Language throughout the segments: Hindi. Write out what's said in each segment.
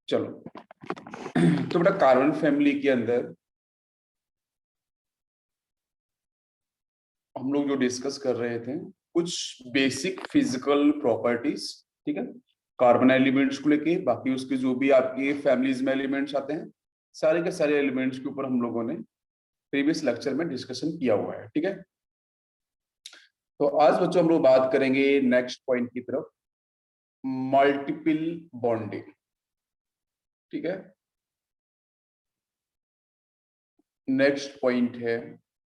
चलो तो बेटा कार्बन फैमिली के अंदर हम लोग जो डिस्कस कर रहे थे कुछ बेसिक फिजिकल प्रॉपर्टीज, ठीक है, कार्बन एलिमेंट्स को लेके। बाकी उसके जो भी आपके फैमिलीज में एलिमेंट्स आते हैं, सारे के सारे एलिमेंट्स के ऊपर हम लोगों ने प्रीवियस लेक्चर में डिस्कशन किया हुआ है, ठीक है। तो आज बच्चों हम लोग बात करेंगे नेक्स्ट पॉइंट की तरफ, मल्टीपल बॉन्डिंग, ठीक है। नेक्स्ट पॉइंट है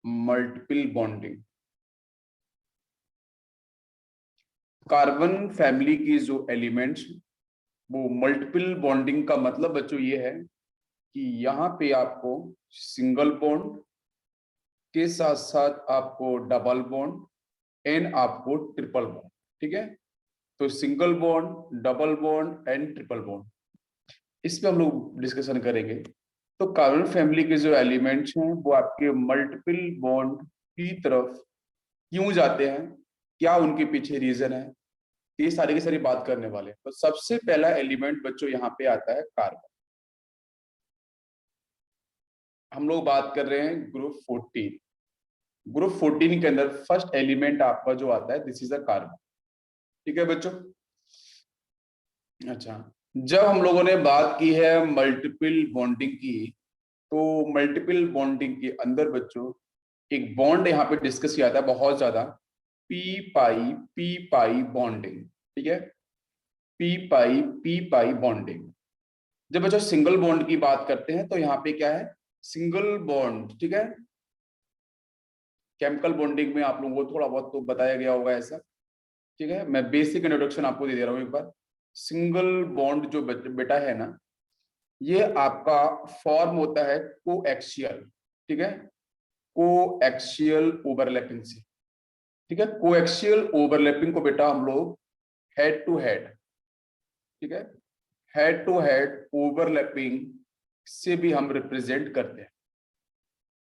मल्टीपल बॉन्डिंग। कार्बन फैमिली की जो एलिमेंट्स, वो मल्टीपल बॉन्डिंग का मतलब बच्चों ये है कि यहाँ पे आपको सिंगल बॉन्ड के साथ साथ आपको डबल बॉन्ड एंड आपको ट्रिपल बॉन्ड, ठीक है। तो single bond, double bond and triple bond, इस पे हम लोग डिस्कशन करेंगे। तो कार्बन फैमिली के जो एलिमेंट्स हैं वो आपके मल्टीपल बॉन्ड की तरफ क्यों जाते हैं, क्या उनके पीछे रीजन है, ये सारी की सारी बात करने वाले हैं। तो सबसे पहला एलिमेंट बच्चों यहाँ पे आता है कार्बन। हम लोग बात कर रहे हैं ग्रुप 14। ग्रुप 14 के अंदर फर्स्ट एलिमेंट आपका जो आता है, दिस इज अ कार्बन, ठीक है बच्चों। अच्छा, जब हम लोगों ने बात की है मल्टीपल बॉन्डिंग की, तो मल्टीपल बॉन्डिंग के अंदर बच्चों एक बॉन्ड यहाँ पे डिस्कस किया था बहुत ज्यादा, पी पाई बॉन्डिंग, ठीक है। P pi bonding. जब बच्चों सिंगल बॉन्ड की बात करते हैं तो यहाँ पे क्या है, सिंगल बॉन्ड, ठीक है। केमिकल बॉन्डिंग में आप लोगों को थोड़ा बहुत तो बताया गया होगा ऐसा, ठीक है। मैं बेसिक इंट्रोडक्शन आपको दे रहा हूँ एक बार। सिंगल बॉन्ड जो बेटा है ना, ये आपका फॉर्म होता है कोएक्सियल, ठीक है, कोएक्सियल ओवरलैपिंग से, ठीक है। कोएक्सियल ओवरलैपिंग को बेटा हम लोग हेड टू हेड, ठीक है, हेड टू हेड ओवरलैपिंग से भी हम रिप्रेजेंट करते हैं,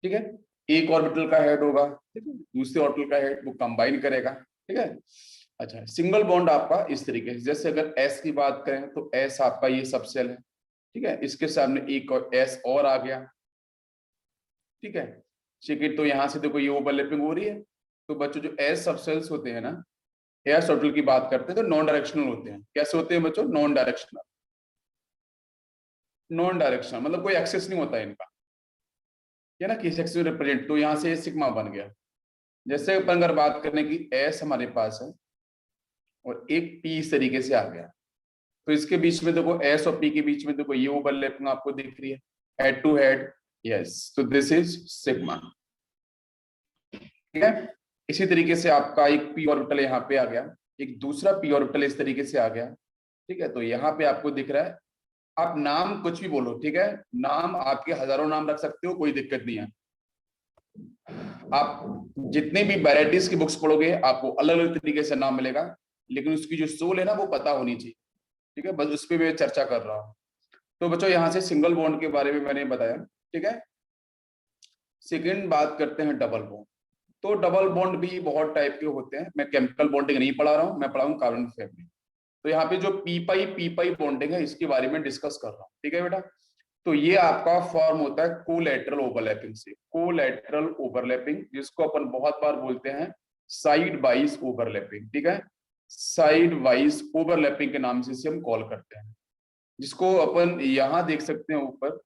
ठीक है। एक ऑर्बिटल का हेड होगा, ठीक है, दूसरे ऑर्बिटल का हेड वो कंबाइन करेगा, ठीक है। अच्छा, सिंगल बॉन्ड आपका इस तरीके से, जैसे अगर एस की बात करें तो एस आपका ये सबसेल है, ठीक है, इसके सामने एक और एस और आ गया, ठीक है। ठीक है, तो यहां से देखो ये ओवरलैपिंग हो रही है। तो बच्चों जो एस सबसेल्स होते हैं ना, एस ऑर्बिटल की बात करते हैं तो नॉन डायरेक्शनल होते हैं। कैसे होते हैं बच्चों? Non directional. नॉन डायरेक्शनल मतलब कोई एक्सेस नहीं होता है इनका, है ना, किस एक्सेस रिप्रेजेंट। तो यहाँ से सिग्मा बन गया। जैसे अपन अगर बात करने की एस हमारे पास है और एक पी इस तरीके से आ गया, तो इसके बीच में देखो एस और पी के बीच में देखो ये ओवरलैपिंग आपको दिख रही है, हेड टू हेड। यस, तो दिस इज सिग्मा, ठीक है। इसी तरीके से आपका एक पी ऑर्बिटल यहाँ पे आ गया, एक दूसरा पी ऑर्बिटल इस तरीके से आ गया, ठीक है। तो यहाँ पे आपको दिख रहा है, आप नाम कुछ भी बोलो, ठीक है, नाम आपके हजारों नाम रख सकते हो, कोई दिक्कत नहीं है। आप जितने भी वैरायटीज की बुक्स पढ़ोगे आपको अलग अलग तरीके से नाम मिलेगा, लेकिन उसकी जो सोल है ना वो पता होनी चाहिए, ठीक है, बस उस पर मैं चर्चा कर रहा हूँ। तो बच्चों यहाँ से सिंगल बॉन्ड के बारे में मैंने बताया, ठीक है। सेकेंड बात करते हैं डबल बॉन्ड। तो डबल बॉन्ड भी बहुत टाइप के होते हैं। मैं केमिकल बॉन्डिंग नहीं पढ़ा रहा हूँ, मैं पढ़ा हूँ कार्बन फैमिली। तो यहाँ पे जो पी पाई बॉन्डिंग है इसके बारे में डिस्कस कर रहा हूँ, ठीक है बेटा। तो ये आपका फॉर्म होता है कोलैटरल ओवरलैपिंग से, कोलैटरल ओवरलैपिंग, जिसको अपन बहुत बार बोलते हैं साइड वाइज ओवरलैपिंग, ठीक है। साइड वाइज ओवरलैपिंग के नाम से इसे हम कॉल करते हैं, जिसको अपन यहाँ देख सकते हैं ऊपर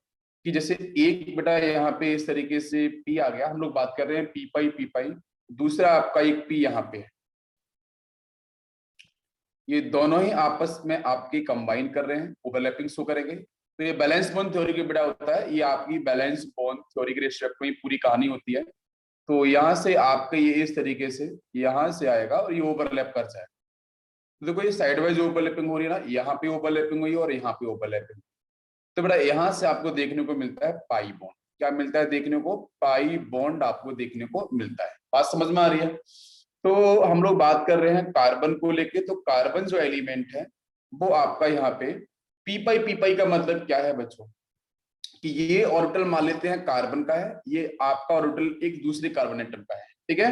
कि जैसे एक बेटा यहाँ पे इस तरीके से पी आ गया, हम लोग बात कर रहे हैं पी पाई, दूसरा आपका एक पी यहाँ पे है, ये दोनों ही आपस में आपकी कंबाइन कर रहे हैं, ओवरलैपिंग शो करेंगे। तो ये बैलेंस बॉन्ड थ्योरी के बेटा होता है, ये आपकी बैलेंस बॉन्ड थ्योरी के रिस्पेक्ट में पूरी कहानी होती है। तो यहाँ से आपके ये इस तरीके से यहाँ से आएगा और ये ओवरलैप कर जाएगा। तो देखो ये साइड वाइज ओवरलैपिंग हो रही है ना, यहाँ पे ओवरलैपिंग हुई है और यहाँ पे ओवरलैपिंग। तो बेटा यहाँ से आपको देखने को मिलता है पाई बॉन्ड। क्या मिलता है देखने को? पाई बॉन्ड आपको देखने को मिलता है। बात समझ में आ रही है? तो हम लोग बात कर रहे हैं कार्बन को लेके। तो कार्बन जो एलिमेंट है वो आपका यहाँ पे पी पाई का मतलब क्या है बच्चों, कि ये ऑर्बिटल मान लेते हैं कार्बन का है, ये आपका ऑर्बिटल एक दूसरे कार्बन एटम का है, ठीक है।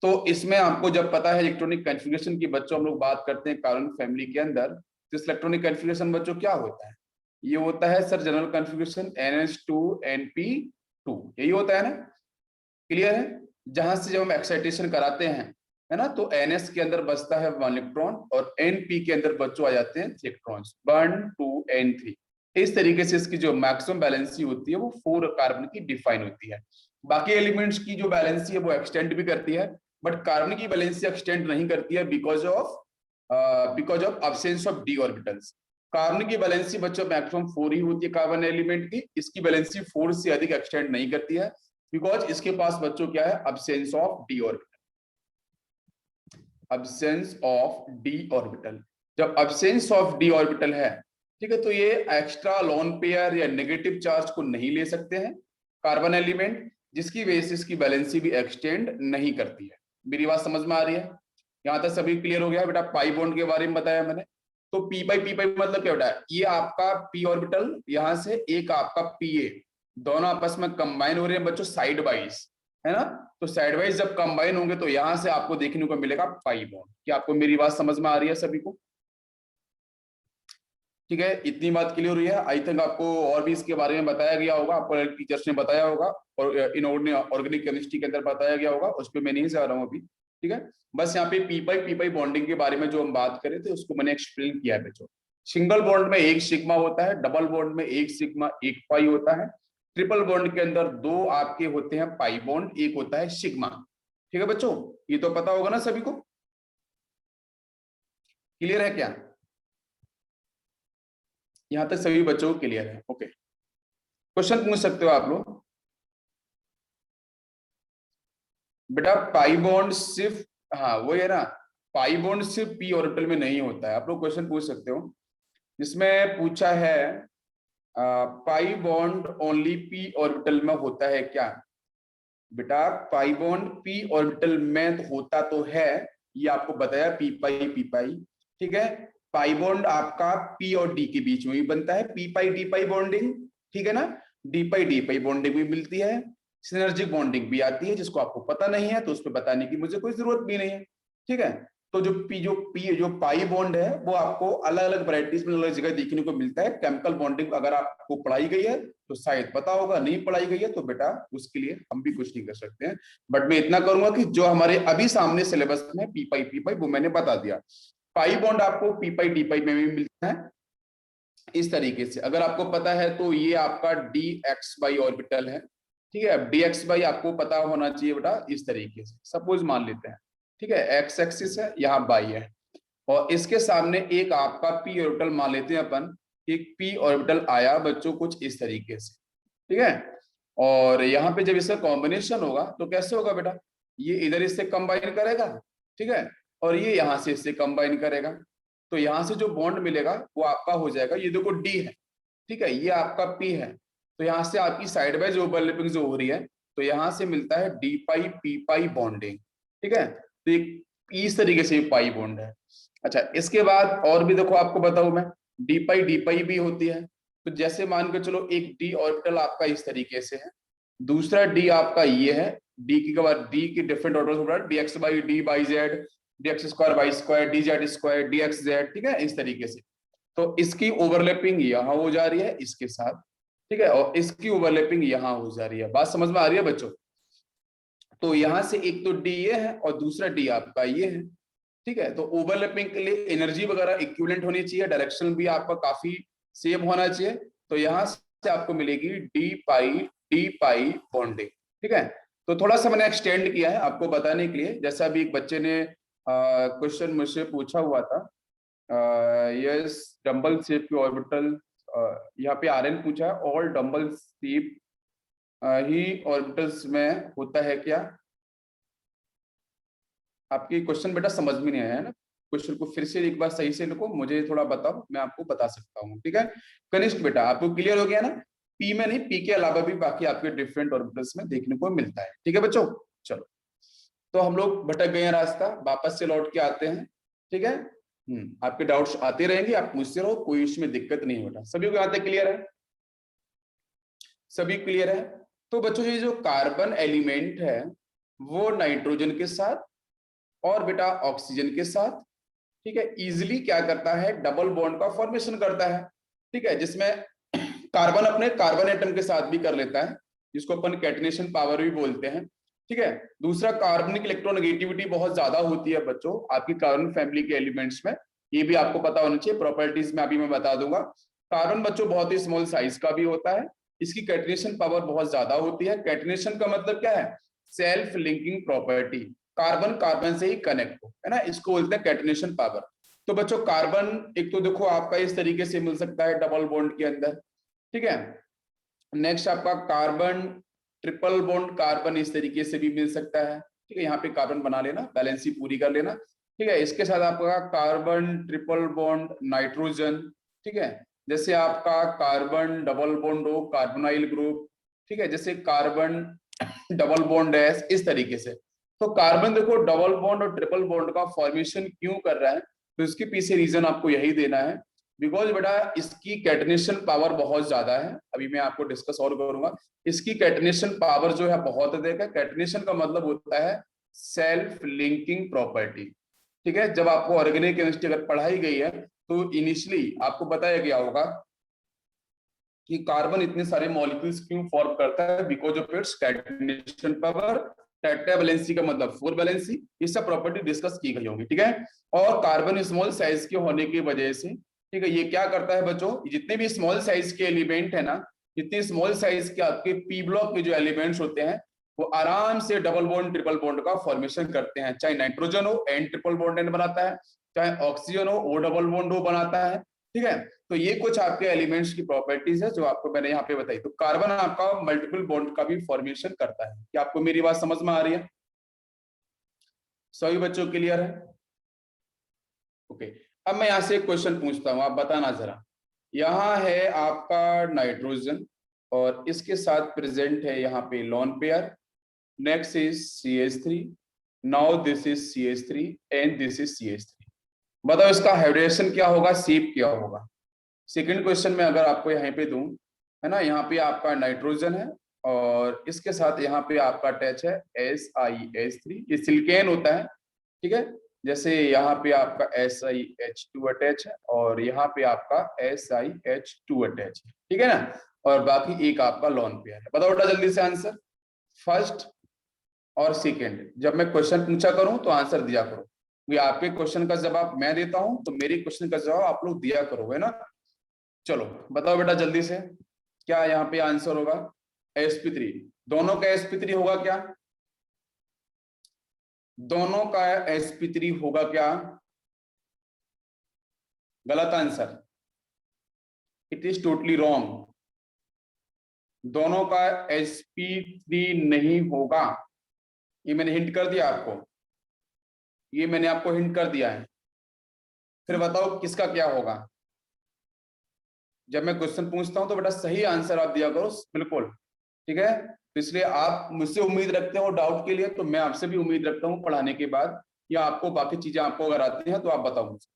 तो इसमें आपको जब पता है इलेक्ट्रॉनिक कन्फिग्रेशन की, बच्चों हम लोग बात करते हैं कार्बन फैमिली के अंदर, तो इलेक्ट्रॉनिक कन्फिग्रेशन बच्चों क्या होता है? ये होता है sir general configuration NH2 NP2, यही होता है ना, क्लियर है। जहां से जब हम एक्साइटेशन कराते हैं, है ना, तो NS के अंदर बचता है 1 इलेक्ट्रॉन और NP के अंदर बच्चों आ जाते हैं 3 इलेक्ट्रॉन्स, 1 2 and 3। इस तरीके से इसकी जो मैक्सिमम बैलेंसी होती है वो 4 कार्बन की डिफाइन होती है। बाकी एलिमेंट्स की जो बैलेंसी है वो एक्सटेंड भी करती है, बट कार्बन की बैलेंसी एक्सटेंड नहीं करती है because of absence of D orbitals. Carbon की बैलेंसी बच्चों मैक्सिमम 4 ही होती है कार्बन एलिमेंट की, इसकी बैलेंसी 4 से अधिक एक्सटेंड नहीं करती है, बिकॉज इसके पास बच्चों क्या है, absence of D orbital, absence of D orbital. जब अब्सेंस ऑफ डी ऑर्बिटल है, ठीक है, तो ये एक्स्ट्रा लोन पेयर या नेगेटिव चार्ज को नहीं ले सकते हैं कार्बन एलिमेंट, जिसकी वजह से इसकी बैलेंसी भी एक्सटेंड नहीं करती है। मेरी बात समझ में आ रही है? यहां तक सभी क्लियर हो गया बेटा? पाई बॉन्ड के बारे में बताया मैंने। तो पी पाई मतलब क्या बेटा, ये आपका पी ऑर्बिटल यहां से एक आपका पीए, दोनों आपस में कंबाइन हो रहे हैं बच्चों साइड वाइज, है ना। तो साइड वाइज जब कंबाइन होंगे तो यहां से आपको देखने को मिलेगा पाई बॉन्ड। क्या आपको मेरी बात समझ में आ रही है सभी को? ठीक है, इतनी बात क्लियर हुई है। आई थिंक आपको और भी इसके बारे में बताया गया होगा, आपको टीचर्स ने बताया होगा और इन ऑर्गेनिक केमिस्ट्री के अंदर बताया गया होगा, उस पर मैं नहीं जा रहा हूँ अभी। ठीक है, बस यहाँ पे पी पाई बॉन्डिंग के बारे में जो हम बात करें थे उसको मैंने एक्सप्लेन किया है बच्चों। सिंगल बॉन्ड में एक सिग्मा होता है, डबल बॉन्ड में एक सिग्मा एक पाई होता है, ट्रिपल बॉन्ड के अंदर 2 आपके होते हैं पाई बॉन्ड, एक होता है सिग्मा। ठीक है बच्चों, ये तो पता होगा ना सभी को? क्लियर है क्या? यहां तक सभी बच्चों को क्लियर है? ओके, क्वेश्चन पूछ सकते हो आप लोग। बेटा पाई बॉन्ड सिर्फ, हाँ वो है ना, पाई बॉन्ड सिर्फ पी ऑर्बिटल में नहीं होता है। आप लोग क्वेश्चन पूछ सकते हो, जिसमें पूछा है pi bond only P orbital में होता है क्या? बेटा पाई बॉन्ड पी ऑर्बिटल में तो होता तो है, ये आपको बताया पी पाई। ठीक है, पाई बॉन्ड आपका पी और डी के बीच में भी बनता है, पी पाई डी पाई बॉन्डिंग, ठीक है ना। डी पाई बॉन्डिंग भी मिलती है, सिनर्जिक बॉन्डिंग भी आती है, जिसको आपको पता नहीं है तो उस पर बताने की मुझे कोई जरूरत भी नहीं है। ठीक है, तो जो पाई बॉन्ड है वो आपको अलग अलग वैरायटीज में अलग जगह देखने को मिलता है। केमिकल बॉन्डिंग अगर आपको पढ़ाई गई है तो शायद पता होगा, नहीं पढ़ाई गई है तो बेटा उसके लिए हम भी कुछ नहीं कर सकते हैं। बट मैं इतना करूंगा कि जो हमारे अभी सामने सिलेबस में पी पाई वो मैंने बता दिया। पाई बॉन्ड आपको पी पाई डी पाई में भी मिलता है इस तरीके से। अगर आपको पता है तो ये आपका डी एक्स बाई ऑर्बिटल है। ठीक है, अब डी एक्स बाई आपको पता होना चाहिए बेटा इस तरीके से। सपोज मान लेते हैं, ठीक है, एक्स एक्सिस है, यहाँ बाई है, और इसके सामने एक आपका पी ऑर्बिटल मान लेते हैं अपन। एक पी ऑर्बिटल आया बच्चों कुछ इस तरीके से, ठीक है। और यहाँ पे जब इसका कॉम्बिनेशन होगा तो कैसे होगा बेटा, ये इधर इससे कंबाइन करेगा, ठीक है, और ये यहाँ से इससे कंबाइन करेगा। तो यहाँ से जो बॉन्ड मिलेगा वो आपका हो जाएगा, ये देखो डी है, ठीक है, ये आपका पी है, तो यहाँ से आपकी साइड वाइज ओवरलैपिंग जो हो रही है, तो यहाँ से मिलता है डी पाई पी पाई बॉन्डिंग। ठीक है, तो एक इस तरीके से पाई बॉन्ड है। अच्छा, इसके बाद और भी देखो आपको बताऊं मैं, डी पाई भी होती है। तो जैसे मान के चलो एक डी ऑर्बिटल आपका इस तरीके से है, दूसरा डी आपका ये है, डी के बाद डी की डिफरेंट ऑर्डर हो रहा है, D x by D by Z, D x square by square, D Z square, D x Z, ठीक है, इस तरीके से। तो इसकी ओवरलैपिंग यहाँ हो जा रही है इसके साथ, ठीक है, और इसकी ओवरलैपिंग यहाँ हो जा रही है। बात समझ में आ रही है बच्चों? तो यहाँ से एक तो डी ये है और दूसरा डी आपका ये है, ठीक है। तो ओवरलैपिंग के लिए एनर्जी वगैरह इक्विवेलेंट होनी चाहिए, डायरेक्शन भी आपका काफी सेम होना चाहिए। तो यहाँ से आपको मिलेगी डी पाई बॉन्डिंग, ठीक है। तो थोड़ा सा मैंने एक्सटेंड किया है आपको बताने के लिए, जैसा अभी एक बच्चे ने क्वेश्चन मुझसे पूछा हुआ था, यस डंबल शेप की ऑर्बिटल, यहाँ पे आरएन पूछा है, ऑल डंबल शेप ही ऑर्बिटल्स में होता है क्या? आपकी क्वेश्चन बेटा समझ में नहीं आया है ना, क्वेश्चन को फिर से एक बार सही से लिखो, मुझे थोड़ा बताओ, मैं आपको बता सकता हूँ। ठीक है कनिष्क बेटा, आपको क्लियर हो गया ना? पी में नहीं, पी के अलावा भी बाकी आपके डिफरेंट ऑर्बिटल्स में देखने को मिलता है। ठीक है बच्चों, चलो तो हम लोग भटक गए हैं रास्ता, वापस से लौट के आते हैं। ठीक है, आपके डाउट्स आते रहेंगे, आप पूछते रहो, कोई इसमें दिक्कत नहीं होता। सभी को आते क्लियर है? सभी क्लियर है? तो बच्चों ये जो कार्बन एलिमेंट है वो नाइट्रोजन के साथ और बेटा ऑक्सीजन के साथ, ठीक है, इजिली क्या करता है, डबल बॉन्ड का फॉर्मेशन करता है। ठीक है, जिसमें कार्बन अपने कार्बन एटम के साथ भी कर लेता है, जिसको अपन कैटनेशन पावर भी बोलते हैं, ठीक है। दूसरा, कार्बनिक इलेक्ट्रोनेगेटिविटी बहुत ज्यादा होती है बच्चों आपकी कार्बन फैमिली के एलिमेंट्स में, ये भी आपको पता होना चाहिए। प्रॉपर्टीज में अभी मैं बता दूंगा। कार्बन बच्चों बहुत ही स्मॉल साइज का भी होता है, इसकी कैटनेशन पावर बहुत ज्यादा होती है। कैटनेशन का मतलब क्या है? Self linking property, carbon carbon से ही कनेक्ट हो, है ना, इसको बोलते हैं कैटनेशन पावर। तो बच्चों कार्बन एक तो देखो आपका इस तरीके से मिल सकता है डबल बॉन्ड के अंदर, ठीक है। नेक्स्ट आपका कार्बन ट्रिपल बॉन्ड कार्बन इस तरीके से भी मिल सकता है, ठीक है। यहाँ पे कार्बन बना लेना, बैलेंस ही पूरी कर लेना, ठीक है। इसके साथ आपका कार्बन ट्रिपल बॉन्ड नाइट्रोजन, ठीक है। जैसे आपका कार्बन डबल बॉन्ड हो कार्बोनाइल ग्रुप, ठीक है, जैसे कार्बन डबल बॉन्ड एस, इस तरीके से। तो कार्बन देखो डबल बॉन्ड और ट्रिपल बॉन्ड का फॉर्मेशन क्यों कर रहा है, तो इसके पीछे रीजन आपको यही देना है, बिकॉज बेटा इसकी कैटनेशन पावर बहुत ज्यादा है। अभी मैं आपको डिस्कस और करूंगा। इसकी कैटनेशन पावर जो है बहुत अधिक है। कैटनेशन का मतलब होता है सेल्फ लिंकिंग प्रॉपर्टी, ठीक है। जब आपको ऑर्गेनिक केमिस्ट्री अगर पढ़ाई गई है तो इनिशियली आपको बताया गया होगा कि कार्बन इतने सारे मॉलिक्यूल्स क्यों फॉर्म करता है, because of its catenation power. Tetra valency का मतलब 4 वैलेंसी, ये सब प्रॉपर्टी डिस्कस की गई होगी, ठीक है। और कार्बन स्मॉल साइज के होने की वजह से, ठीक है, ये क्या करता है बच्चों, जितने भी स्मॉल साइज के एलिमेंट है ना, जितने स्मॉल साइज के आपके पी ब्लॉक के जो एलिमेंट्स होते हैं, वो आराम से डबल बॉन्ड ट्रिपल बॉन्ड का फॉर्मेशन करते हैं। चाहे नाइट्रोजन हो एन ट्रिपल बॉन्ड एन बनाता है, चाहे ऑक्सीजन हो ओ डबल बॉन्ड ओ बनाता है, ठीक है। तो ये कुछ आपके एलिमेंट्स की प्रॉपर्टीज है जो आपको मैंने यहाँ पे बताई। तो कार्बन आपका मल्टीपल बॉन्ड का भी फॉर्मेशन करता है। क्या आपको मेरी बात समझ में आ रही है? सभी बच्चों क्लियर है? ओके। अब मैं यहाँ से एक क्वेश्चन पूछता हूँ, आप बताना जरा। यहाँ है आपका नाइट्रोजन और इसके साथ प्रेजेंट है यहाँ पे lone pair, next is CH3, now this is CH3 and this is CH3। बताओ इसका हाइड्रेशन क्या होगा, शेप क्या होगा? सेकंड क्वेश्चन में अगर आपको यहाँ पे दूं, है ना, यहाँ पे आपका नाइट्रोजन है और इसके साथ यहाँ पे आपका अटैच है SiH3, ये सिलिकॉन होता है, ठीक है। जैसे यहाँ पे आपका SiH2 अटैच है और यहाँ पे आपका SiH2 अटैच है, ठीक है ना। और बाकी एक आपका लोन पेयर है। बताओ बेटा जल्दी से आंसर, फर्स्ट और सेकेंड। जब मैं क्वेश्चन पूछा करूं तो आंसर दिया करो, ये आपके क्वेश्चन का जवाब मैं देता हूं तो मेरे क्वेश्चन का जवाब आप लोग दिया करोगे ना। चलो बताओ बेटा जल्दी से, क्या यहाँ पे आंसर होगा? sp3, दोनों का sp3 होगा क्या? दोनों का sp3 होगा क्या? गलत answer, it is totally wrong. दोनों का sp3 नहीं होगा, ये मैंने हिंट कर दिया आपको, ये मैंने आपको हिंट कर दिया है। फिर बताओ किसका क्या होगा? जब मैं क्वेश्चन पूछता हूं तो बेटा सही आंसर आप दिया करो, बिल्कुल, ठीक है। तो इसलिए आप मुझसे उम्मीद रखते हो डाउट के लिए, तो मैं आपसे भी उम्मीद रखता हूँ पढ़ाने के बाद, या आपको बाकी चीजें आपको अगर आती हैं तो आप बताओ मुझे।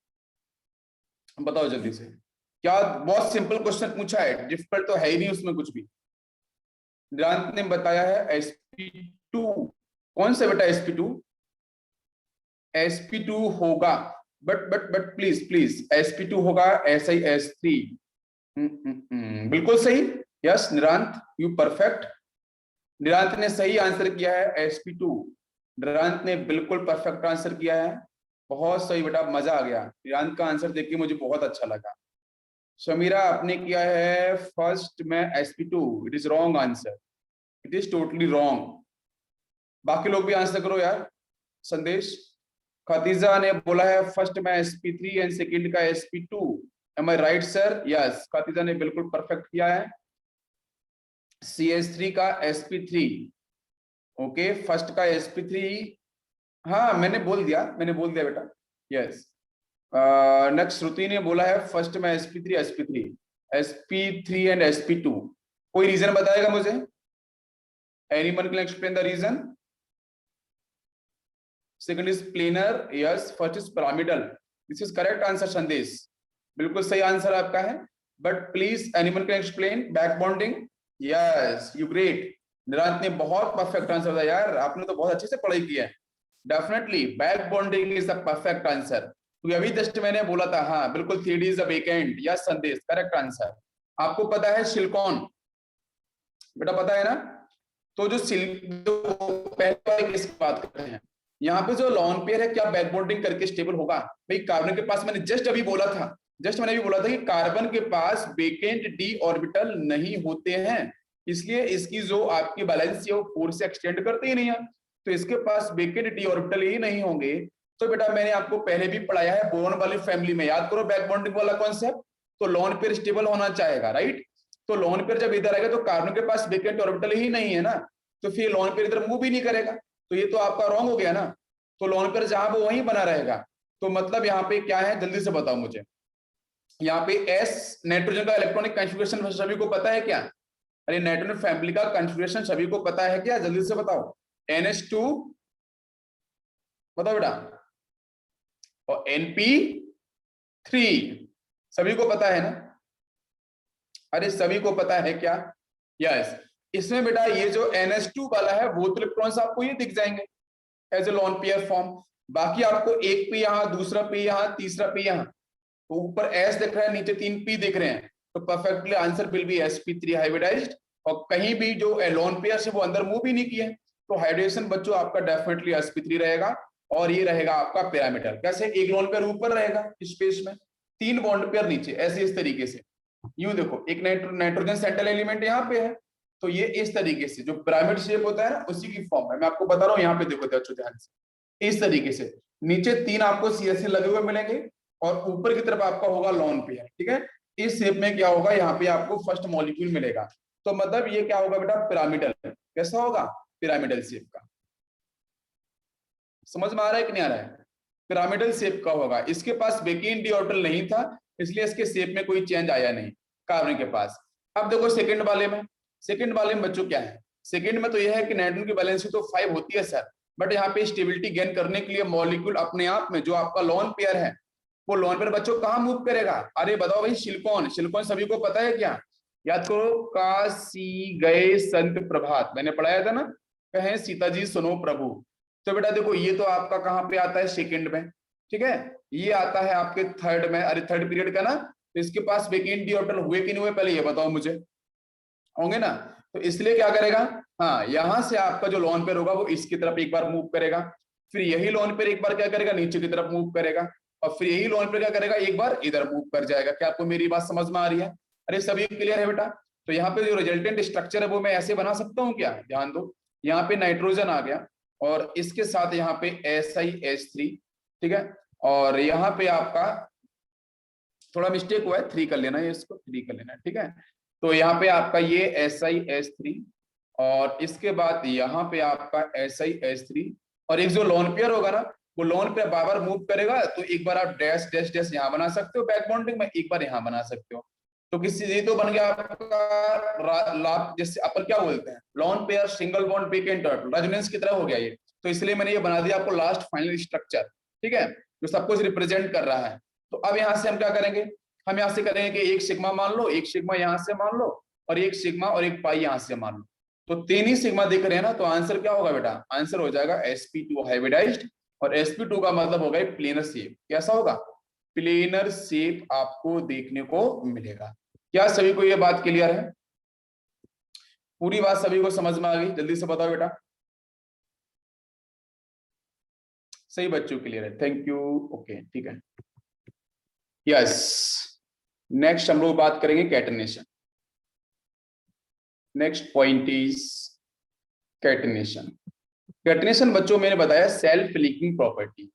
बताओ जल्दी से, क्या बहुत सिंपल क्वेश्चन पूछा है, डिफिकल्ट तो है ही नहीं उसमें कुछ भी। निरांत ने बताया है sp2, कौन सा बेटा sp2? sp2 होगा, बट प्लीज प्लीज sp2 होगा SiS3। बिल्कुल सही, यस निरांत, यू परफेक्ट। निरांत ने सही आंसर किया है sp2, निरांत ने बिल्कुल परफेक्ट आंसर किया है, बहुत सही बेटा, मजा आ गया। निरांत का आंसर देख के मुझे बहुत अच्छा लगा। समीरा आपने किया है फर्स्ट में sp2, it is wrong answer, it is totally wrong. बाकी लोग भी आंसर करो यार। संदेश, खतीजा ने बोला है फर्स्ट में sp3 एंड सेकंड का sp2, एम आई राइट सर? यस, खतीजा ने बिल्कुल परफेक्ट किया है। CH3 का sp3, ओके, फर्स्ट का sp3, हाँ मैंने बोल दिया बेटा, यस। नेक्स्ट श्रुति ने बोला है फर्स्ट में sp3 एंड sp2। कोई रीजन बताएगा मुझे? Anyone can explain the reason? Second is planar, yes, first is pyramidal, this is correct answer Sandesh, बिल्कुल सही आंसर आपका है। But please anyone can explain back bonding? Yes, you great. Nirant ने बहुत परफेक्ट आंसर दिया यार, आपने तो बहुत अच्छे से पढ़ाई की है। Definitely back bonding is the perfect answer. तो अभी जस्ट मैंने बोला था, हाँ बिल्कुल, 3D is a vacant, yes संदेश, करेक्ट आंसर। आपको पता है सिलिकॉन, बेटा पता है ना? तो जो पहले वाले केस की बात करते हैं, यहाँ पे जो लॉन पेयर है क्या बैक बॉन्डिंग करके स्टेबल होगा? भाई कार्बन के पास मैंने जस्ट अभी बोला था कि कार्बन के पास वेकेंट डी ऑर्बिटल नहीं होते हैं, इसलिए इसकी जो आपकी बैलेंस है वो 4 से एक्सटेंड करते ही नहीं है, तो इसके पास वेकेंट डी ऑर्बिटल ही नहीं होंगे। तो बेटा मैंने आपको पहले भी पढ़ाया है बोरॉन वाली फैमिली में, याद करो बैक बॉन्डिंग वाला कॉन्सेप्ट, तो लॉन पेयर स्टेबल होना चाहेगा, राइट? तो लॉन पेयर जब इधर आएगा तो कार्बन के पास वेकेंट ऑर्बिटल ही नहीं है ना, तो फिर लॉन पेयर इधर मूव भी नहीं करेगा, तो ये तो आपका रॉन्ग हो गया ना। तो लॉन पेयर जहां वो वहीं बना रहेगा, तो मतलब यहाँ पे क्या है जल्दी से बताओ मुझे। यहाँ पे एस नाइट्रोजन का इलेक्ट्रॉनिक कॉन्फ़िगरेशन सभी को पता है क्या? अरे नाइट्रोजन फैमिली का कॉन्फ़िगरेशन सभी को पता है क्या? जल्दी से बताओ। NH2 बताओ बेटा, और NP3 सभी को पता है ना? अरे सभी को पता है क्या? यस। इसमें बेटा ये जो NH2 वाला है वो तो इलेक्ट्रॉन्स आपको ये दिख जाएंगे as a lone pair form, बाकी आपको एक पी यहाँ, दूसरा पी यहाँ, तीसरा पी यहाँ, तो ऊपर एस दिख रहा है, नीचे 3 पी दिख रहे हैं, तो perfectly answer will be sp3 hybridised. और कहीं भी जो लॉन पेयर से वो अंदर मूव भी नहीं किए, तो हाइड्रेशन बच्चों आपका डेफिनेटली sp3 रहेगा, और ये रहेगा आपका पिरामिडल। कैसे? एक लॉन पेयर ऊपर रहेगा स्पेस में, 3 बॉन्ड पेयर नीचे, ऐसे इस तरीके से। यूं देखो, एक नाइट्रोजन सेंट्रल एलिमेंट यहाँ पे है, तो ये इस तरीके से जो पिरामिड शेप होता है ना उसी की फॉर्म है, मैं आपको बता रहा हूँ। यहाँ पे देखो अच्छे ध्यान से, इस तरीके से नीचे 3 आपको CSC लगे हुए मिलेंगे, और ऊपर की तरफ आपका होगा लॉन पेयर, ठीक है? इस शेप में क्या होगा, यहाँ पे आपको फर्स्ट मॉलिक्यूल मिलेगा, तो मतलब ये क्या होगा बेटा, पिरामिडल। कैसा होगा? पिरामिडल शेप का। समझ में आ रहा है कि नहीं आ रहा है? पिरामिडल शेप का होगा। इसके पास वेकेंट डी ऑर्बिटल नहीं था, इसलिए इसके शेप में कोई चेंज आया नहीं कार्बन के पास। अब देखो सेकंड वाले में बच्चों क्या है, सेकंड में तो यह है कि नाइट्रोजन की वैलेंसी तो 5 होती है सर, बट यहाँ पे स्टेबिलिटी गेन करने के लिए मॉलिक्यूल अपने आप में जो आपका लॉन पेयर है, वो लॉन पेयर बच्चों कहाँ मूव करेगा? अरे बताओ भाई, सिलिकॉन सभी को पता है क्या? याद करो, काशी गए संत प्रभात, मैंने पढ़ाया था ना, कहें सीता जी सुनो प्रभु। तो बेटा देखो ये तो आपका कहाँ पे आता है, सेकंड में, ठीक है? ये आता है आपके थर्ड में, अरे थर्ड पीरियड का ना, तो इसके पास वेकेंट डी ऑर्बिटल हुए कि नहीं हुए, पहले ये बताओ मुझे। होंगे ना, तो इसलिए क्या करेगा, हाँ यहां से आपका जो लॉन पेयर होगा वो इसकी तरफ एक बार मूव करेगा, फिर यही लॉन पेयर एक बार क्या करेगा, नीचे की तरफ मूव करेगा, और फिर यही लॉन पेयर क्या करेगा, एक बार इधर मूव कर जाएगा। क्या आपको मेरी बात समझ में आ रही है? अरे सभी क्लियर है बेटा? तो यहाँ पे जो रिजल्टेंट स्ट्रक्चर है वो मैं ऐसे बना सकता हूँ क्या? ध्यान दो, यहाँ पे नाइट्रोजन आ गया, और इसके साथ यहाँ पे SiH3, ठीक है? और यहाँ पे आपका थोड़ा मिस्टेक हुआ है, 3 कर लेना है, इसको 3 कर लेना है, ठीक है? तो यहाँ पे आपका ये SiH3, और इसके बाद यहाँ पे आपका SiH3, और एक जो लॉन पेयर होगा ना, वो लॉन पेयर बार बार मूव करेगा, तो एक बार आप डैश डैश डैश यहाँ बना सकते हो बैक बॉन्डिंग में, एक बार यहाँ बना सकते हो, तो किसी ये तो बन गया आपका लाभ, जैसे अपन क्या बोलते हैं, lone pair single bond vacant resonance की तरह हो गया ये। तो इसलिए मैंने ये बना दिया आपको लास्ट फाइनल स्ट्रक्चर, ठीक है, जो सब कुछ रिप्रेजेंट कर रहा है। तो अब यहाँ से हम क्या करेंगे, हम यहाँ से करेंगे कि एक सिग्मा मान लो, एक सिग्मा यहाँ से मान लो, और एक सिग्मा और एक पाई यहाँ से मान लो, तो 3 ही सिग्मा दिख रहे हैं ना, तो आंसर क्या होगा बेटा, आंसर हो जाएगा sp2 हाइब्रिडाइज्ड, और sp2 का मतलब होगा प्लेनर शेप। कैसा होगा? प्लेनर शेप आपको देखने को मिलेगा। क्या सभी को ये बात क्लियर है? पूरी बात सभी को समझ में आ गई? जल्दी से बताओ बेटा। सही बच्चों क्लियर है, थैंक यू, ओके ठीक है। यस, नेक्स्ट हम लोग बात करेंगे catenation. Next point is catenation. Catenation बच्चों मैंने बताया सेल्फ लिंकिंग प्रॉपर्टी,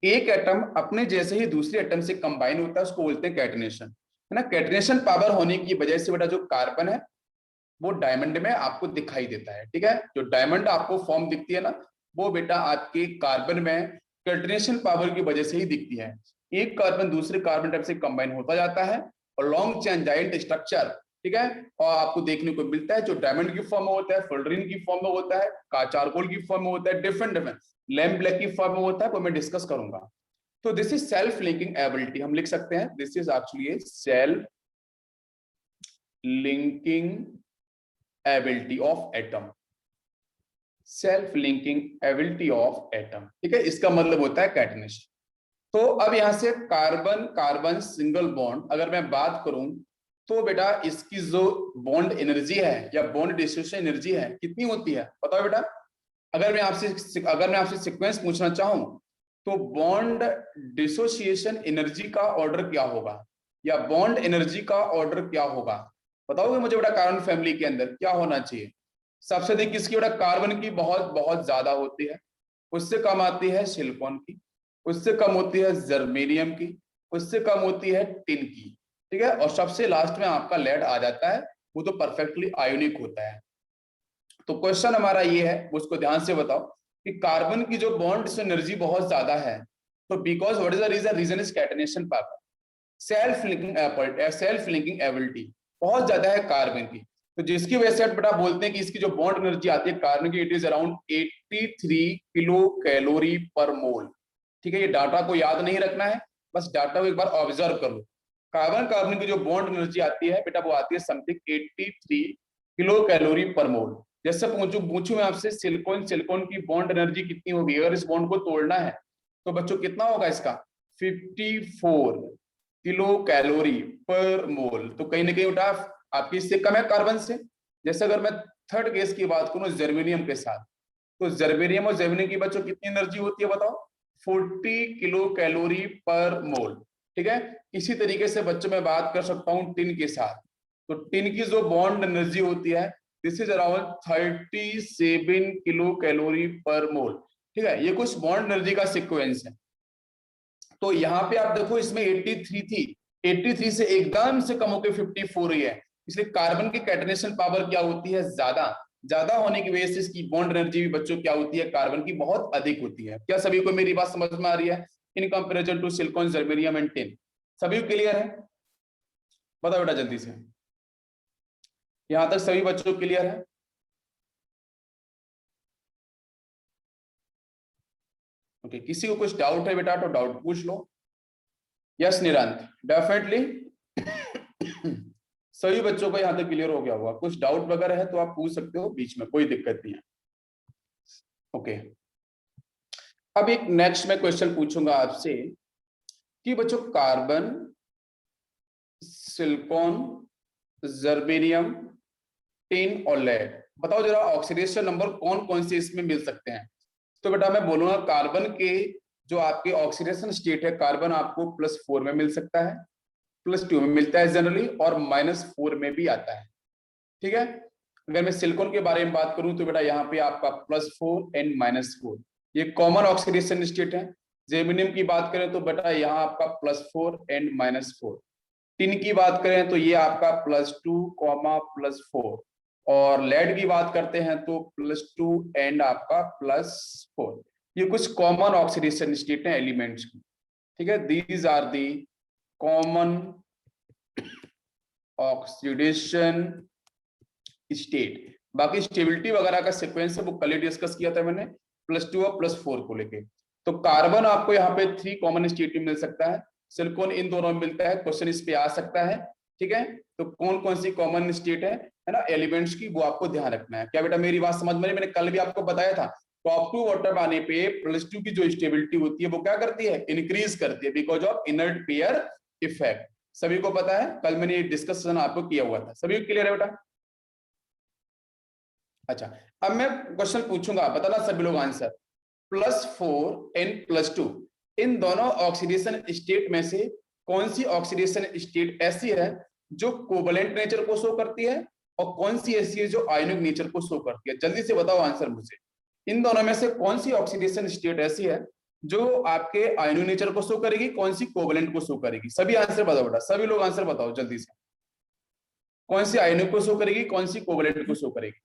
एक एटम अपने जैसे ही दूसरे एटम से कंबाइन होता है उसको बोलते हैं कैटनेशन, है ना? कैटनेशन पावर होने की वजह से बेटा जो कार्बन है वो डायमंड में आपको दिखाई देता है, ठीक है? जो डायमंड आपको फॉर्म दिखती है ना, वो बेटा आपके कार्बन में कैटनेशन पावर की वजह से ही दिखती है। एक कार्बन दूसरे कार्बन एटम से कंबाइन होता जाता है, और लॉन्ग चेन जायंट स्ट्रक्चर, ठीक है, और आपको देखने को मिलता है जो डायमंड की फॉर्म में होता है, फ्लोरीन की फॉर्म में होता है, चारकोल की फॉर्म में होता है, डिफरेंट लैम्प ब्लैक की फॉर्म में होता है, वो मैं डिस्कस करूंगा। तो this is self linking ability, हम लिख सकते हैं this is actually self linking ability of atom, self linking ability of atom, ठीक है, इसका मतलब होता है कैटनेशन। तो अब यहां से कार्बन कार्बन सिंगल बॉन्ड अगर मैं बात करूं, तो बेटा इसकी जो बॉन्ड एनर्जी है या बॉन्ड डिसोसिएशन एनर्जी है कितनी होती है बताओ बेटा। अगर मैं आपसे सीक्वेंस पूछना चाहूं तो बॉन्ड डिसोसिएशन एनर्जी का ऑर्डर क्या होगा या बॉन्ड एनर्जी का ऑर्डर क्या होगा, बताओगे मुझे बेटा। कार्बन फैमिली के अंदर क्या होना चाहिए? सबसे अधिक किसकी बेटा? कार्बन की बहुत बहुत ज्यादा होती है, उससे कम आती है सिलिकॉन की, उससे कम होती है जर्मेनियम की, उससे कम होती है टिन की, ठीक है। और सबसे लास्ट में आपका लेड आ जाता है, वो तो परफेक्टली आयोनिक होता है। तो क्वेश्चन हमारा ये है, उसको ध्यान से बताओ कि कार्बन की जो बॉन्ड से एनर्जी बहुत ज्यादा है, तो because what is the reason? Reason is catenation power, self linking ability बहुत ज्यादा है कार्बन की। तो जिसकी वजह से बेटा बोलते हैं कि इसकी जो बॉन्ड एनर्जी आती है कार्बन की, it is around 83 kilo calorie पर मोल, ठीक है। ये डाटा को याद नहीं रखना है, बस डाटा को एक बार ऑब्जर्व कर लो। कार्बन की जो बॉन्ड एनर्जी आती है बेटा वो आती है समथिंग 83 किलो कैलोरी पर मोल। जैसे पूछूं मैं आपसे सिलिकॉन की बॉन्ड एनर्जी कितनी होगी अगर इस बॉन्ड को तोड़ना है, तो बच्चों कितना होगा इसका? 54 किलो कैलोरी पर मोल। तो कहीं ना कहीं उठा आपकी इससे कम है कार्बन से। जैसे अगर मैं थर्ड केस की बात करूं जर्मेनियम के साथ, तो जर्मेनियम और जर्मेनियम की बच्चों कितनी एनर्जी होती है बताओ? 40 किलो कैलोरी पर मोल, ठीक है। इसी तरीके से बच्चों मैं बात कर सकता हूं टिन के साथ, तो टिन की जो बॉन्ड एनर्जी होती है this is around 37 kilo calorie पर मोल, ठीक है। ये कुछ बॉन्ड एनर्जी का सीक्वेंस है। तो यहाँ पे आप देखो इसमें 83 थी, 83 से एकदम से कम होकर 54 ही है, इसलिए कार्बन की कैटनेशन पावर क्या होती है? ज्यादा। ज्यादा होने की वजह से इसकी बॉन्ड एनर्जी भी बच्चों क्या होती है? कार्बन की बहुत अधिक होती है। क्या सभी को मेरी बात समझ में आ रही है? In comparison to silicon, germanium and tin, सभी क्लियर है? बताओ बेटा जल्दी से, यहां तक सभी बच्चों को क्लियर है? ओके, किसी को कुछ डाउट है बेटा तो डाउट पूछ लो। यस निरंत, डेफिनेटली सभी बच्चों को यहां तक क्लियर हो गया होगा। कुछ डाउट वगैरह है तो आप पूछ सकते हो बीच में, कोई दिक्कत नहीं है। ओके, अब एक नेक्स्ट मैं क्वेश्चन पूछूंगा आपसे कि बच्चों कार्बन, सिलिकॉन, जर्मेनियम, टिन और लेड, बताओ जरा ऑक्सीडेशन नंबर कौन कौन से इसमें मिल सकते हैं। तो बेटा मैं बोलूंगा कार्बन के जो आपके ऑक्सीडेशन स्टेट है, कार्बन आपको +4 में मिल सकता है, +2 में मिलता है जनरली, और -4 में भी आता है, ठीक है। अगर मैं सिलिकॉन के बारे में बात करूं तो बेटा यहाँ पे आपका +4 एंड -4 ये कॉमन ऑक्सीडेशन स्टेट है। जर्मेनियम की बात करें तो बेटा यहाँ आपका +4 एंड -4। टिन की बात करें तो ये आपका +2, +4, और लेड की बात करते हैं तो +2 एंड आपका +4। ये कुछ कॉमन ऑक्सीडेशन स्टेट है एलिमेंट्स की, ठीक है। These are the common oxidation state. बाकी स्टेबिलिटी वगैरह का सीक्वेंस है वो कल डिस्कस किया था मैंने +2 और +4 को लेके। तो कार्बन आपको यहाँ पे 3 कॉमन स्टेट में मिल सकता है, सिलिकॉन इन दोनों में मिलता है, क्वेश्चन इस पे आ सकता है, ठीक है। तो कौन कौन सी कॉमन स्टेट है ना एलिमेंट्स की, वो आपको ध्यान रखना है। क्या बेटा मेरी बात समझ में आई? मैंने कल भी आपको बताया था टॉप टू वाटर आने पे +2 की जो स्टेबिलिटी होती है वो क्या करती है? इंक्रीज करती है because of inert pair effect. सभी को पता है, कल मैंने ये डिस्कशन आपको किया हुआ था। सभी क्लियर है बेटा? अच्छा, अब मैं क्वेश्चन पूछूंगा, बताना सभी लोग आंसर। +4 एंड +2 इन दोनों ऑक्सीडेशन स्टेट में से कौन सी ऑक्सीडेशन स्टेट ऐसी है जो कोवलेंट नेचर को शो करती है, और कौन सी ऐसी है जो आयनिक नेचर को शो करती है? जल्दी से बताओ आंसर मुझे। इन दोनों में से कौन सी ऑक्सीडेशन स्टेट ऐसी है जो आपके आयनिक नेचर को शो करेगी, कौन सी कोवलेंट को शो करेगी? सभी आंसर बताओ बेटा, सभी लोग आंसर बताओ जल्दी से। कौन सी आयनिक को शो करेगी, कौन सी कोवलेंट को शो करेगी?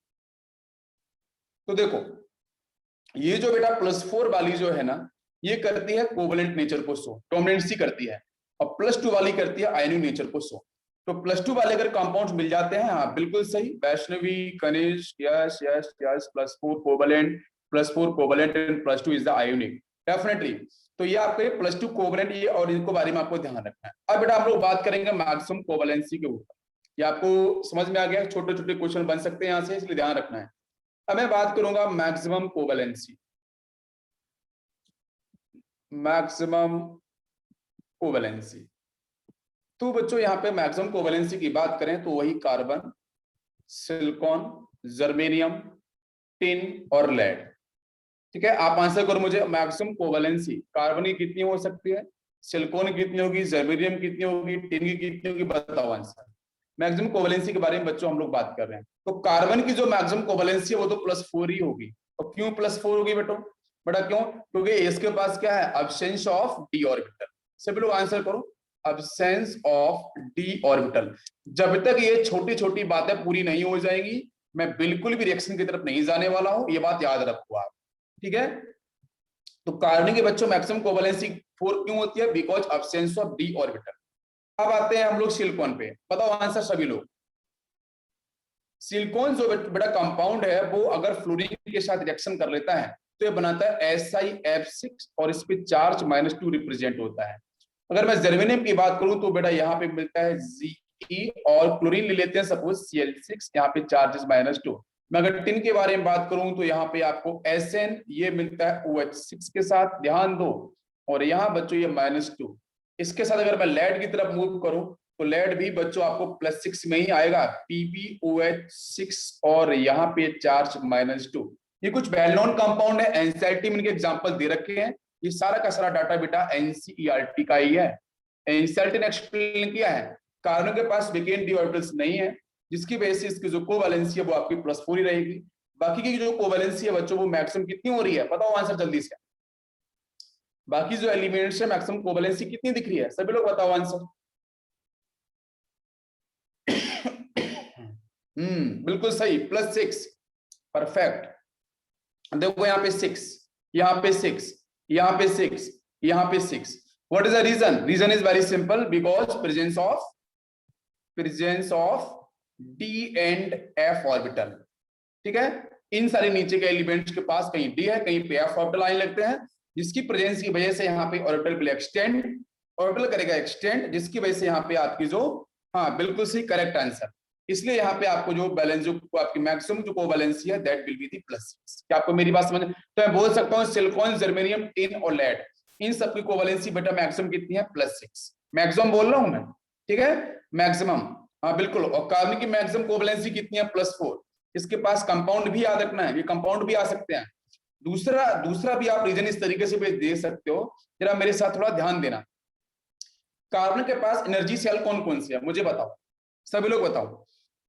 तो देखो ये जो बेटा +4 वाली जो है ना, ये करती है कोवलेंट नेचर को शो, डोमिनेंसी करती है, और +2 वाली करती है आयनिक नेचर को शो। तो +2 वाले अगर कंपाउंड्स मिल जाते हैं, हाँ बिल्कुल सही Vaishnavi, Kanishk, yes yes yes, +4 covalent, +4 covalent and +2 is the ionic, definitely. तो ये आपको +2 कोवलेंट ये, और इनको बारे में आपको ध्यान रखना है। अब बेटा हम लोग बात करेंगे मैक्सिमम कोवलेंसी के ऊपर। ये आपको समझ में आ गया? छोटे छोटे क्वेश्चन बन सकते हैं यहाँ से, इसलिए ध्यान रखना है। अब मैं बात करूंगा मैक्सिमम कोवलेंसी, मैक्सिमम कोवलेंसी। तो बच्चों यहाँ पे मैक्सिमम कोवेलेंसी की बात करें तो वही कार्बन, सिलिकॉन, जर्मेनियम, टिन और लेड। ठीक है, आप आंसर करो मुझे, मैक्सिमम कोवेलेंसी कार्बन की कितनी हो सकती है, सिलिकॉन की कितनी होगी, जर्मेनियम की कितनी होगी, टिन की कितनी होगी, बताओ आंसर। मैक्सिमम कोवेलेंसी के बारे में बच्चों हम लोग बात कर रहे हैं। तो कार्बन की जो मैक्सिमम कोवेलेंसी है वो तो +4 ही होगी। और क्यों +4 होगी बेटा क्यों? क्योंकि इसके पास क्या है, अब्सेंस ऑफ डी ऑर्बिटल। सभी लोग आंसर करो, अब्सेंस ऑफ डी ऑर्बिटल। जब तक ये छोटी छोटी बातें पूरी नहीं हो जाएंगी मैं बिल्कुल भी रिएक्शन की तरफ नहीं जाने वाला हूं, ये बात याद रखो आप। ठीक है, तो कार्बन के बच्चों मैक्सिमम कोवेलेंसी 4 क्यों होती है, because absence of D orbital. अब आते हैं हम लोग सिलिकॉन पे, बताओ आंसर सभी लोग। सिलिकॉन जो बेटा कंपाउंड है वो अगर फ्लोरीन के साथ रिएक्शन कर लेता है तो ये बनाता है SiF6 और इस पे चार्ज -2 रिप्रेजेंट होता है। अगर मैं जर्मेनियम की बात करूं तो बेटा यहाँ पे मिलता है Ze और क्लोरीन ले लेते हैं सपोज Cl6, यहाँ पे चार्जेस -2। मैं अगर टिन के बारे में बात करूं तो यहाँ पे आपको Sn ये मिलता है OH6 के साथ, ध्यान दो, और यहाँ बच्चों ये -2। इसके साथ अगर मैं लेड की तरफ मूव करूं तो लेड भी बच्चों आपको +6 में ही आएगा, PbOH6 और यहाँ पे चार्ज -2। ये कुछ वेल नोन कंपाउंड है, एनसीईआरटी में इनके एग्जांपल दे रखे हैं। ये सारा का सारा डाटा बेटा एनसीईआरटी का ही है। एनसीईआरटी ने एक्सप्लेन किया है कार्बन के पास वेकेंट डी ऑर्बिटल्स नहीं है, जिसकी वजह से इसकी जो कोवैलेंसी है वो आपकी +4 ही रहेगी। बाकी की जो कोवैलेंसी है बच्चों वो मैक्सिमम कितनी हो रही है, बताओ आंसर जल्दी से। बाकी जो एलिमेंट्स है मैक्सिमम कोवैलेंसी कितनी दिख रही है, सभी लोग बताओ आंसर। बिल्कुल सही, +6, परफेक्ट। देखो यहाँ पे 6, यहाँ पे 6, यहाँ पे 6, यहाँ पे 6। What is the reason? Reason is very simple, because presence of D and F orbital. ठीक है, इन सारे नीचे के एलिमेंट्स के पास कहीं डी है कहीं पे एफ ऑर्बिटल आने लगते हैं, जिसकी प्रेजेंस की वजह से यहाँ पे ऑर्बिटल विल एक्सटेंड, ऑर्बिटल करेगा एक्सटेंड, जिसकी वजह से यहाँ पे आपकी जो, हाँ बिल्कुल सही, करेक्ट आंसर। इसलिए यहाँ पे आपको जो बैलेंस, जो आपकी मैक्सिमम जो कोवैलेंसी है दैट विल बी दी +6। क्या आपको मेरी बात समझ? तो मैं बोल सकता हूँ सिलिकॉन, जर्मेनियम, टिन और लेड, इन सबकी कोवैलेंसी बेटा मैक्सिमम कितनी है, +6। मैक्सिमम बोल रहा हूँ मैं, ठीक है, मैक्सिमम, हाँ बिल्कुल। और कार्बन की मैक्सिमम कोवैलेंसी कितनी है, +4। इसके पास कंपाउंड भी याद रखना है, ये कंपाउंड भी आ सकते हैं। दूसरा भी आप रीजन इस तरीके से भी दे सकते हो, जरा मेरे साथ थोड़ा ध्यान देना। कार्बन के पास एनर्जी सेल कौन कौन सी है मुझे बताओ, सभी लोग बताओ।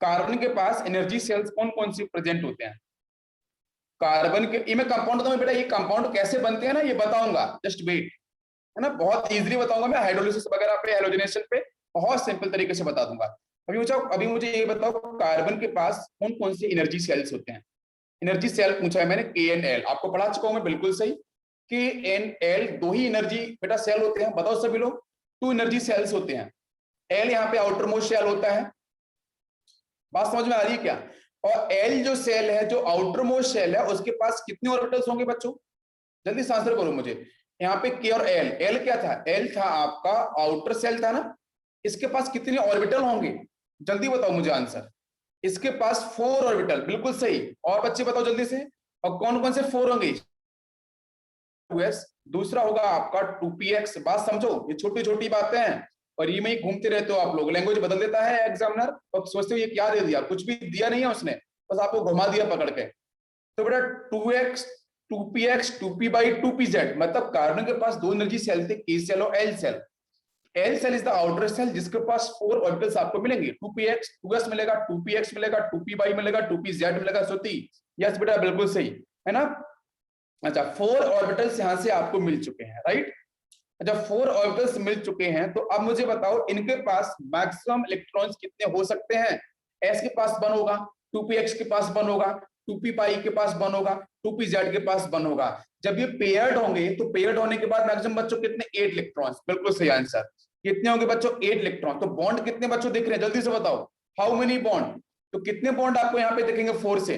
कार्बन के पास एनर्जी सेल्स कौन कौन सी प्रेजेंट होते हैं? कार्बन के, ये मैं कंपाउंड बताऊं बेटा, ये कंपाउंड कैसे बनते हैं ना ये बताऊंगा, जस्ट वेट, है ना, बहुत इजीली बताऊंगा मैं, हाइड्रोलिसिस वगैरह पे, हैलोजनेशन पे बहुत सिंपल तरीके से बता दूंगा। अभी मुझे ये बताओ कार्बन के पास कौन कौन से एनर्जी सेल्स होते हैं? एनर्जी सेल पूछा है मैंने, KNL आपको पढ़ा चुका हूं मैं, बिल्कुल सही। KNL 2 ही एनर्जी बेटा सेल होते हैं, बताओ सभी लोग, 2 एनर्जी सेल्स होते हैं। L यहाँ पे आउटर मोस्ट सेल होता है, बात समझ में आ रही है क्या? और L जो सेल है, जो आउटर मोस्ट सेल है, उसके पास कितने ऑर्बिटल्स होंगे बच्चों, जल्दी से आंसर करो मुझे। यहाँ पे K और L क्या था? L था आपका आउटर सेल था ना, इसके पास कितने ऑर्बिटल होंगे, जल्दी बताओ मुझे आंसर। इसके पास 4 ऑर्बिटल, बिल्कुल सही। और बच्चे बताओ जल्दी से, और कौन कौन से 4 होंगे? दूसरा होगा आपका 2px, बात समझो, ये छोटी छोटी बातें हैं और ये में ही घूमते रहते हो आप लोग, लैंग्वेज बदल देता है एग्जामिनर और सोचते हो ये क्या दे दिया, कुछ भी दिया नहीं है उसने, बस आपको घुमा दिया पकड़ के। तो बेटा 2x 2px 2p/2pz, मतलब कार्बन के पास 2 एनर्जी सेल थे, K सेल और L shell. L shell is the outer shell जिसके पास 4 ऑर्बिटल्स आपको मिलेंगे, 2px 2s मिलेगा, 2px मिलेगा, 2p मिलेगा, 2pz मिलेगा। सोती यस बेटा बिल्कुल सही है ना। अच्छा 4 ऑर्बिटल्स यहां से आपको मिल चुके हैं, राइट। अच्छा 4 ऑर्बिटल्स मिल चुके हैं, तो अब मुझे बताओ इनके पास मैक्सिमम इलेक्ट्रॉन्स कितने हो सकते हैं? S के पास 1 होगा, 2px के पास 1 होगा, 2p के पास 1 होगा, 2pz के पास 1 होगा। जब ये पेयर्ड होंगे तो पेयर्ड होने के बाद मैक्सिमम बच्चों कितने? 8 इलेक्ट्रॉन्स, बिल्कुल सही आंसर। कितने होंगे बच्चों? 8 इलेक्ट्रॉन। तो बॉन्ड कितने बच्चों दिख रहे हैं, जल्दी से बताओ, हाउ मेनी बॉन्ड? तो कितने बॉन्ड आपको यहाँ पे दिखेंगे? 4 से।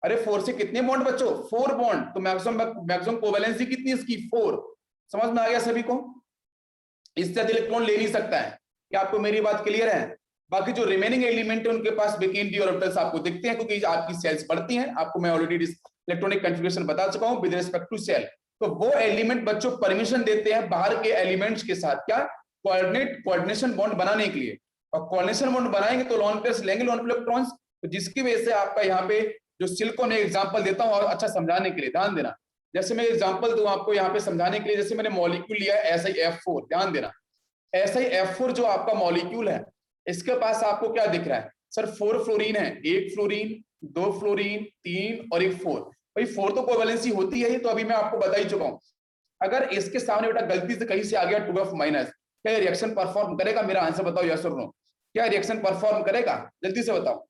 अरे 4 से कितने बॉन्ड बच्चों? 4 बॉन्ड। तो मैक्सिमम कोवैलेंसी कितनी है इसकी? 4। समझ में आ गया सभी को? इससे अधिक इलेक्ट्रॉन ले नहीं सकता है। क्या आपको मेरी बात क्लियर है? बाकी जो रिमेनिंग एलिमेंट है उनके पास वेकेंट डी ऑर्बिटल्स आपको दिखते हैं, क्योंकि आपकी सेल्स बढ़ती हैं। आपको मैं ऑलरेडी इलेक्ट्रॉनिक कॉन्फ़िगरेशन बता चुका हूं विद रिस्पेक्ट टू सेल। तो वो एलिमेंट बच्चों परमिशन देते हैं बाहर के एलिमेंट्स के साथ क्या? कोऑर्डिनेशन बॉन्ड बनाने के लिए, और कोऑर्डिनेशन बॉन्ड बनाएंगे तो लोन पेयर्स लेंगे लोन पेयर इलेक्ट्रॉन्स, तो जिसकी वजह से आपका यहाँ पे जो सिलिकॉन एग्जांपल देता हूँ और अच्छा समझाने के लिए ध्यान देना। जैसे मैं एग्जांपल दूं आपको यहाँ पे समझाने के लिए, जैसे मैंने मॉलिक्यूल लिया SiF4, ध्यान देना SiF4 जो आपका मॉलिक्यूल है, इसके पास आपको क्या दिख रहा है सर? 4 फ्लोरीन है, 1 फ्लोरीन, 2 फ्लोरीन, 3 और 1 4। भाई 4 तो कोवैलेंसी होती है ही, तो अभी मैं आपको बता ही चुका हूं। अगर इसके सामने बेटा गलती से कहीं से आ गया 2F माइनस, क्या रिएक्शन परफॉर्म करेगा? मेरा आंसर बताओ यस और नो। क्या रिएक्शन परफॉर्म करेगा? जल्दी से बताओ।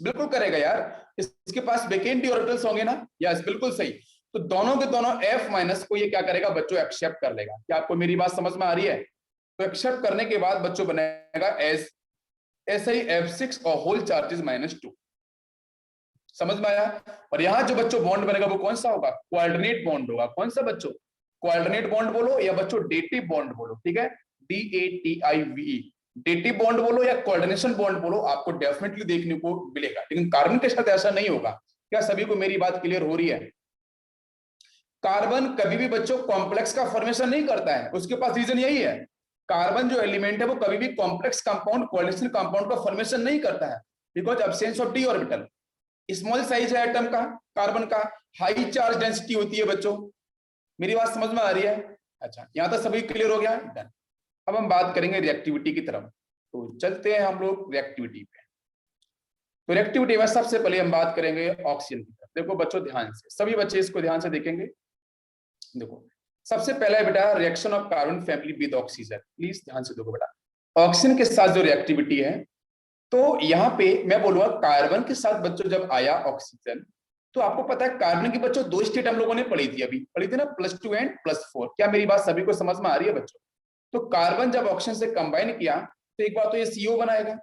बिल्कुल करेगा यार, इसके पास वैकेंट ऑर्बिटल्स होंगे ना। यस बिल्कुल सही। तो दोनों के दोनों F माइनस को ये क्या करेगा बच्चों? एक्सेप्ट कर लेगा। क्या आपको मेरी बात समझ में आ रही है? तो एक्सेप्ट करने के बाद बच्चों बनेगा एस SiF6 और होल चार्जेस -2। समझ में आया? और यहां जो बच्चों बॉन्ड बनेगा वो कौन सा होगा? कोऑर्डिनेट बॉन्ड होगा। कौन सा बच्चों? कोऑर्डिनेट बॉन्ड बोलो या बच्चों डेटिव बॉन्ड बोलो, ठीक है, DATIVE, डेटिव बॉन्ड बोलो या कोऑर्डिनेशन बॉन्ड बोलो, आपको डेफिनेटली देखने को मिलेगा। लेकिन कार्बन के साथ ऐसा नहीं होगा। क्या सभी को मेरी बात क्लियर हो रही है? कार्बन कभी भी बच्चों कॉम्प्लेक्स का फॉर्मेशन नहीं करता है। उसके पास रीजन यही है, कार्बन जो एलिमेंट है वो कभी भी कॉम्प्लेक्स कंपाउंड कोऑर्डिनेशन कंपाउंड का फॉर्मेशन नहीं करता है, because absence of D orbital. Small size है एटम का, कार्बन का, हाई चार्ज डेंसिटी होती है बच्चों। मेरी बात समझ में आ रही है? अच्छा, यहां तक सभी क्लियर हो गया? डन। अब हम बात करेंगे रिएक्टिविटी की तरफ, तो चलते हैं हम लोग रिएक्टिविटी पे। तो रिएक्टिविटी में सबसे पहले हम बात करेंगे ऑक्सीजन की तरफ। देखो बच्चों ध्यान से, सभी बच्चे इसको ध्यान से देखेंगे। देखो सबसे पहला है बेटा reaction of carbon family with oxygen. Please ध्यान से देखो बेटा, ऑक्सीजन के साथ जो रिएक्टिविटी है, तो यहाँ पे मैं बोलूंगा कार्बन के साथ बच्चों जब आया ऑक्सीजन, तो आपको पता है कार्बन की बच्चों 2 स्टेट हम लोगों ने पढ़ी थी, अभी पढ़ी थी ना, +2 एंड +4। क्या मेरी बात सभी को समझ में आ रही है बच्चों? तो कार्बन जब ऑक्सीजन से कंबाइन किया तो एक बार तो ये CO बनाएगा,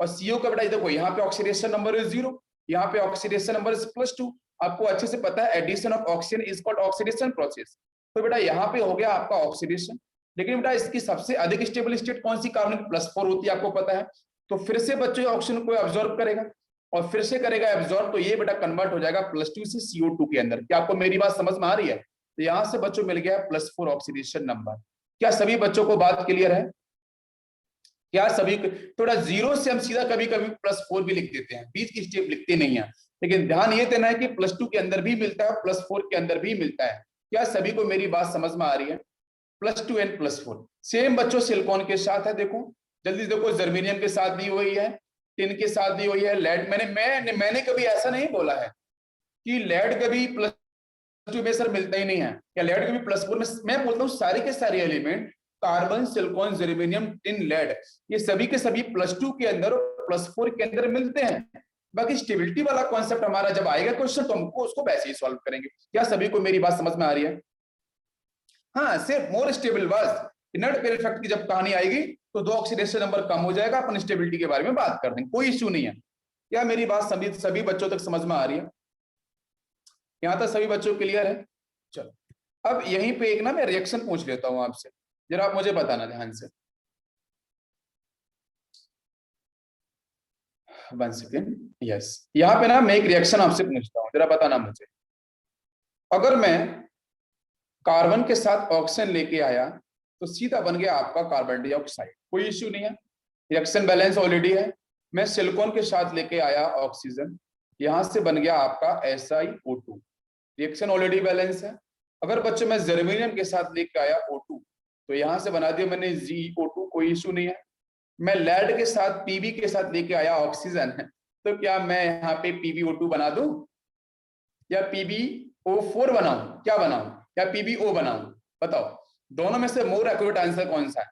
और CO का बेटा देखो यहाँ पे ऑक्सीडेशन नंबर इज 0, यहाँ पे ऑक्सीडेशन नंबर इज +2। आपको अच्छे से पता है addition of oxygen is called oxidation process. तो बेटा यहाँ पे हो गया आपका ऑक्सीडेशन। लेकिन बेटा इसकी सबसे अधिक स्टेबल स्टेट कौन सी? कार्बन की +4 होती है, आपको पता है। तो फिर से बच्चों ऑक्सीजन को एब्जॉर्ब करेगा, और फिर से करेगा एब्जॉर्ब, तो ये बेटा कन्वर्ट हो जाएगा +2 से CO2 के अंदर। क्या आपको मेरी बात समझ में आ रही है? तो यहां से बच्चों मिल गया +4 ऑक्सीडेशन नंबर। क्या सभी बच्चों को बात क्लियर है? क्या सभी? थोड़ा 0 से हम सीधा कभी कभी +4 भी लिख देते हैं, बीच की स्टेप लिखते नहीं है, लेकिन ध्यान ये देना है कि +2 के अंदर भी मिलता है, +4 के अंदर भी मिलता है। क्या सभी को मेरी बात समझ में आ रही है? +2 एंड +4 सेम बच्चों सिलिकॉन के साथ है। देखो जल्दी देखो, जर्मेनियम के साथ दी हुई है, टिन के साथ दी हुई है, लेड। मैंने कभी ऐसा नहीं बोला है कि लेड कभी +2 में सर मिलता ही नहीं है, या लेड कभी +4 में। मैं बोलता हूँ सारे के सारे element, carbon, silicon, germanium, tin, lead, ये सभी के सभी +2 के अंदर और +4 के अंदर मिलते हैं। बाकी स्टेबिलिटी वाला कॉन्सेप्ट हमारा जब आएगा क्वेश्चन, तो हमको उसको वैसे ही सॉल्व करेंगे। क्या सभी को मेरी बात समझ में आ रही है? हाँ, सिर्फ more stable was inert pair effect की जब कहानी आएगी तो 2 ऑक्सीडेशन नंबर कम हो जाएगा, अपन स्टेबिलिटी के बारे में बात कर देंगे, कोई इश्यू नहीं है। क्या मेरी बात सभी बच्चों तक समझ में आ रही है? यहां तक सभी बच्चों क्लियर है? चलो अब यहीं पे एक ना मैं रिएक्शन पूछ लेता हूं आपसे, जरा आप मुझे बताना ध्यान से। 1 सेकेंड। यस, यहाँ पे ना मैं एक रिएक्शन आपसे पूछता हूँ, जरा बताना मुझे। अगर मैं कार्बन के साथ ऑक्सीजन लेके आया तो सीधा बन गया आपका कार्बन डाइऑक्साइड, कोई इश्यू नहीं है, रिएक्शन बैलेंस ऑलरेडी है। मैं सिलिकॉन के साथ लेके आया ऑक्सीजन, यहां से बन गया आपका SiO2, रिएक्शन ऑलरेडी बैलेंस है। अगर बच्चों मैं जर्मेनियम के साथ लेके आया O2, तो यहां से बना दिया मैंने ZeO2, कोई इश्यू नहीं है। मैं लेड के साथ Pb के साथ लेके आया ऑक्सीजन, तो क्या मैं यहाँ पे PbO2 बना दूं या PbO4 बनाऊं? क्या बनाऊं? या PbO बनाऊं? बताओ, दोनों में से मोर एक्यूरेट आंसर कौन सा है?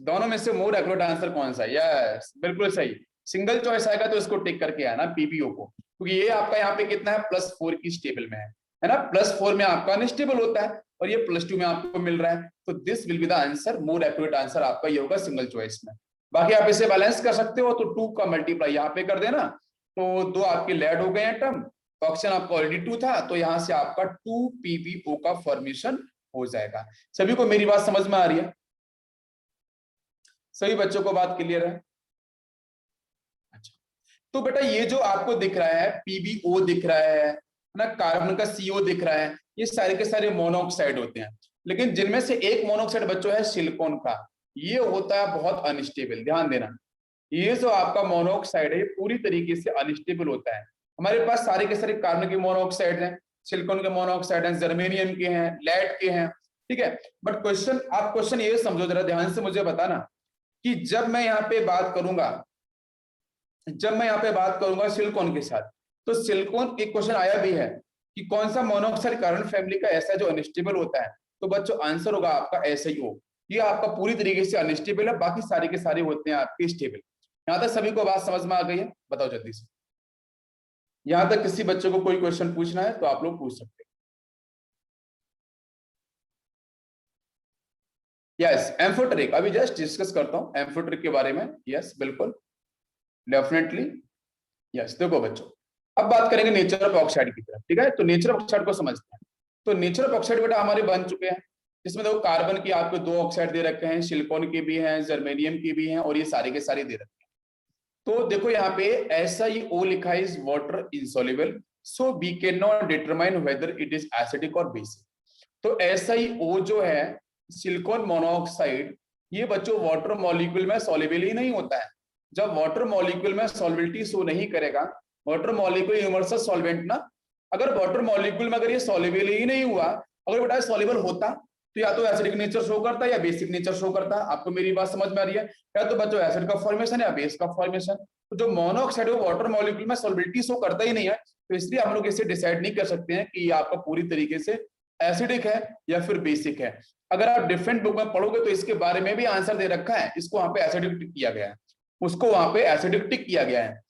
दोनों में से मोर एक्यूरेट आंसर कौन सा है? यस बिल्कुल सही, सिंगल चॉइस आएगा तो इसको टिक करके आना PbO को, क्योंकि ये आपका यहाँ पे कितना है, +4 की स्टेबल में है ना, +4 में आपका अनस्टेबल होता है और ये +2 में आपको मिल रहा है, तो this will be the answer, more accurate answer आपका ये होगा सिंगल चॉइस में। बाकी आप इसे बैलेंस कर सकते हो, तो 2 का मल्टीप्लाई यहाँ पे कर देना, तो 2 आपके लेड हो गए एटम, ऑक्सीजन आपका ऑलरेडी 2 था, तो यहाँ से आपका 2 PbO का फॉर्मेशन हो जाएगा। सभी को मेरी बात समझ में आ रही है? सभी बच्चों को बात क्लियर है? अच्छा, तो बेटा ये जो आपको दिख रहा है PbO दिख रहा है ना, कार्बन का CO दिख रहा है, ये सारे के सारे मोनोऑक्साइड होते हैं। लेकिन जिनमें से एक मोनोऑक्साइड बच्चों है सिलिकॉन का, ये होता है बहुत अनस्टेबल। ध्यान देना, ये जो आपका मोनोऑक्साइड है ये पूरी तरीके से अनस्टेबल होता है। हमारे पास सारे के सारे कार्बन के मोनोऑक्साइड हैं, सिलिकॉन के मोनोऑक्साइड हैं, जर्मेनियम के हैं, लेड के हैं, ठीक है। बट क्वेश्चन, आप क्वेश्चन ये समझो जरा ध्यान से, मुझे बताना कि जब मैं यहाँ पे बात करूंगा, सिलिकॉन के साथ, तो सिलिकॉन एक क्वेश्चन आया भी है कि कौन सा मोनोऑक्साइड कार्बन फैमिली का ऐसा जो अनस्टेबल होता है, तो बच्चों आंसर होगा आपका SiO। ये आपका पूरी तरीके से अनस्टेबल है, बाकी सारे के सारे होते हैं आपके स्टेबल। यहां तक सभी को बात समझ में आ गई है? बताओ जल्दी से। यहां तक किसी बच्चे को कोई क्वेश्चन पूछना है तो आप लोग पूछ सकते हैं। यस, एम्फोटेरिक अभी जस्ट डिस्कस करता हूं एम्फोटेरिक के बारे में। यस बिल्कुल, डेफिनेटली। यस, देखो बच्चों, अब बात करेंगे नेचर ऑफ ऑक्साइड की तरफ, ठीक है। तो नेचर ऑफ ऑक्साइड को समझते हैं। तो नेचर ऑफ ऑक्साइड बेटा हमारे बन चुके हैं, जिसमें देखो कार्बन की आपको 2 ऑक्साइड दे रखे हैं, सिलिकॉन के भी हैं, जर्मेनियम के भी हैं, और ये सारे के सारे दे रखे हैं। तो देखो यहाँ पे SiO लिखा है, is water insoluble, so we can not determine whether it is acidic और बेसिक। तो SiO जो है सिलिकॉन मोनोऑक्साइड, ये बच्चों वाटर मॉलिक्यूल में सॉल्युबल ही नहीं होता है। जब वाटर मॉलिक्यूल में सॉल्युबिलिटी शो नहीं करेगा, वाटर मॉलिक्यूल यूनिवर्सल सॉल्वेंट ना, अगर वाटर मॉलिक्यूल में अगर ये सॉल्युबल ही नहीं हुआ, अगर बेटा सॉल्युबल होता तो या तो एसिडिक नेचर शो करता या बेसिक नेचर शो करता। आपको मेरी बात समझ में आ रही है? या तो बच्चों एसिड का फॉर्मेशन या बेस का फॉर्मेशन। तो जो मोनोऑक्साइड है वो वाटर मॉलिक्यूल में सॉल्युबिलिटी शो करता ही नहीं है, तो इसलिए हम लोग इसे डिसाइड नहीं कर सकते हैं कि ये आपका पूरी तरीके से एसिडिक है या फिर बेसिक है। अगर आप डिफरेंट बुक में पढ़ोगे तो इसके बारे में भी आंसर दे रखा है, इसको वहां पे एसिडिक टिक किया गया है, उसको वहां पे एसिडिक टिक किया गया है।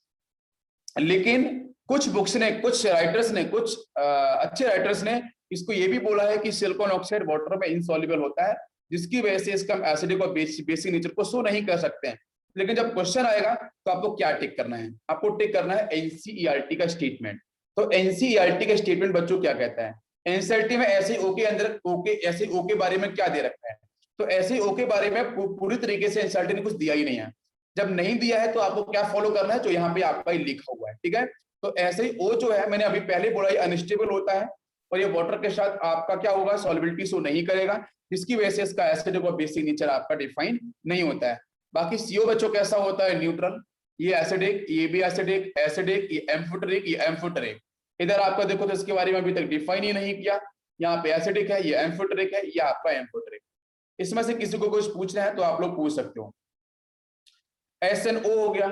लेकिन कुछ बुक्स ने, कुछ राइटर्स ने, कुछ अच्छे राइटर्स ने इसको ये भी बोला है कि सिलिकॉन ऑक्साइड वाटर में इनसॉल्युबल होता है, जिसकी वजह से इसका हम एसिडिक और बेसिक नेचर को शो नहीं कर सकते हैं। लेकिन जब क्वेश्चन आएगा तो आपको क्या टिक करना है? आपको टिक करना है एनसीईआरटी का स्टेटमेंट। तो एनसीईआरटी का स्टेटमेंट बच्चों क्या कहता है? एनसीईआरटी में ऐसे ओ के अंदर ऐसे ओ के बारे में क्या दे रखा है? तो ऐसे ओ के बारे में पूरी तरीके से एनसीईआरटी ने कुछ दिया ही नहीं है। जब नहीं दिया है तो आपको क्या फॉलो करना है, जो यहाँ पे आपका लिखा हुआ है, ठीक है। तो ऐसे ही ओ जो है, मैंने अभी पहले बोला, ये अनस्टेबल होता है और ये वाटर के साथ आपका क्या होगा, सॉल्युबिलिटी शो नहीं करेगा, जिसकी वजह से इसका एसिडिक और बेसिक नेचर आपका डिफाइन नहीं होता है। बाकी सीओ बच्चों कैसा होता है? न्यूट्रल। ये एसिडिक, ये भी एसिडिक, एसिडिक, ये एम्फोटेरिक, ये एम्फोटेरिक। इधर आपका देखो तो इसके बारे में अभी तक डिफाइन ही नहीं किया। यहाँ पे एसिडिक है, ये एम्फोटेरिक है, ये आपका एम्फोटेरिक। इसमें से किसी को कुछ पूछना है तो आप लोग पूछ सकते हो। SNO हो गया,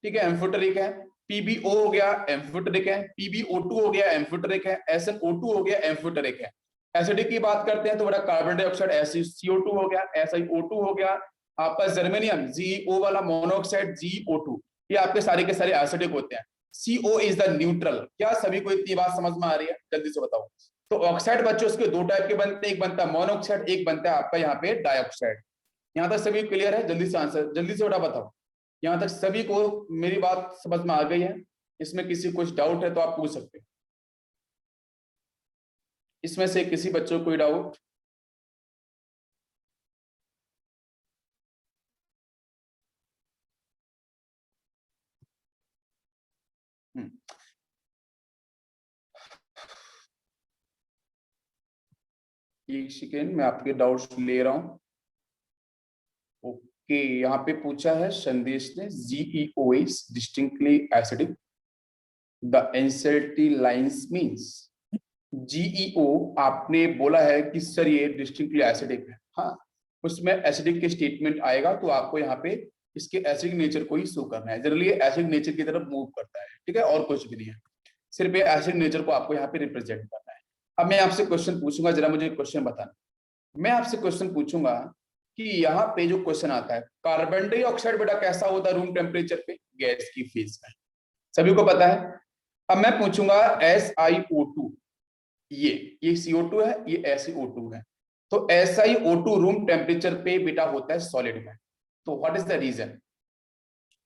ठीक है, एम्फोटेरिक है। PbO हो गया, एम्फोटेरिक है। PbO2 हो गया, एम्फोटेरिक है। SnO2 हो गया, एम्फोटेरिक है। एसिडिक की बात करते हैं तो बड़ा कार्बन डाइऑक्साइड CO2 हो गया, SiO2 हो गया। आपका जर्मेनियम GeO वाला मोनोऑक्साइड GeO2, ये आपके सारे के सारे एसिडिक होते हैं। CO is the neutral. क्या सभी को इतनी बात समझ में आ रही है? जल्दी से बताओ। तो ऑक्साइड बच्चों उसके 2 टाइप के बनते हैं, एक बनता है मोनोऑक्साइड, एक बनता है आपका यहाँ पे डाइऑक्साइड। यहाँ तक सभी क्लियर है? जल्दी से आंसर, जल्दी से बेटा बताओ। यहाँ तक सभी को मेरी बात समझ में आ गई है? इसमें किसी कुछ डाउट है तो आप पूछ सकते हैं। इसमें से किसी बच्चों को कोई डाउट? एक सेकेंड, मैं आपके डाउट्स ले रहा हूं। ओके, यहाँ पे पूछा है संदेश ने, GeO is distinctly acidic, the NCERT lines means। GeO आपने बोला है कि सर ये डिस्टिंक्टली एसिडिक है, हाँ, उसमें एसिडिक के स्टेटमेंट आएगा तो आपको यहाँ पे इसके एसिडिक नेचर को ही शो करना है। जनरली एसिडिक नेचर की तरफ मूव करता है, ठीक है, और कुछ भी नहीं है, सिर्फ ये एसिडिक नेचर को आपको यहाँ पे रिप्रेजेंट करना है। अब मैं आपसे क्वेश्चन पूछूंगा, जरा मुझे क्वेश्चन बताना। मैं आपसे क्वेश्चन पूछूंगा कि यहाँ पे जो क्वेश्चन आता है, कार्बन डाइऑक्साइड बेटा कैसा होता है रूम टेम्परेचर पे? गैस की फेज में, सभी को पता है। अब मैं पूछूंगा SiO2, ये CO2 है, ये SiO2 है। तो SiO2 रूम टेम्परेचर पे बेटा होता है सॉलिड में। तो what is the reason?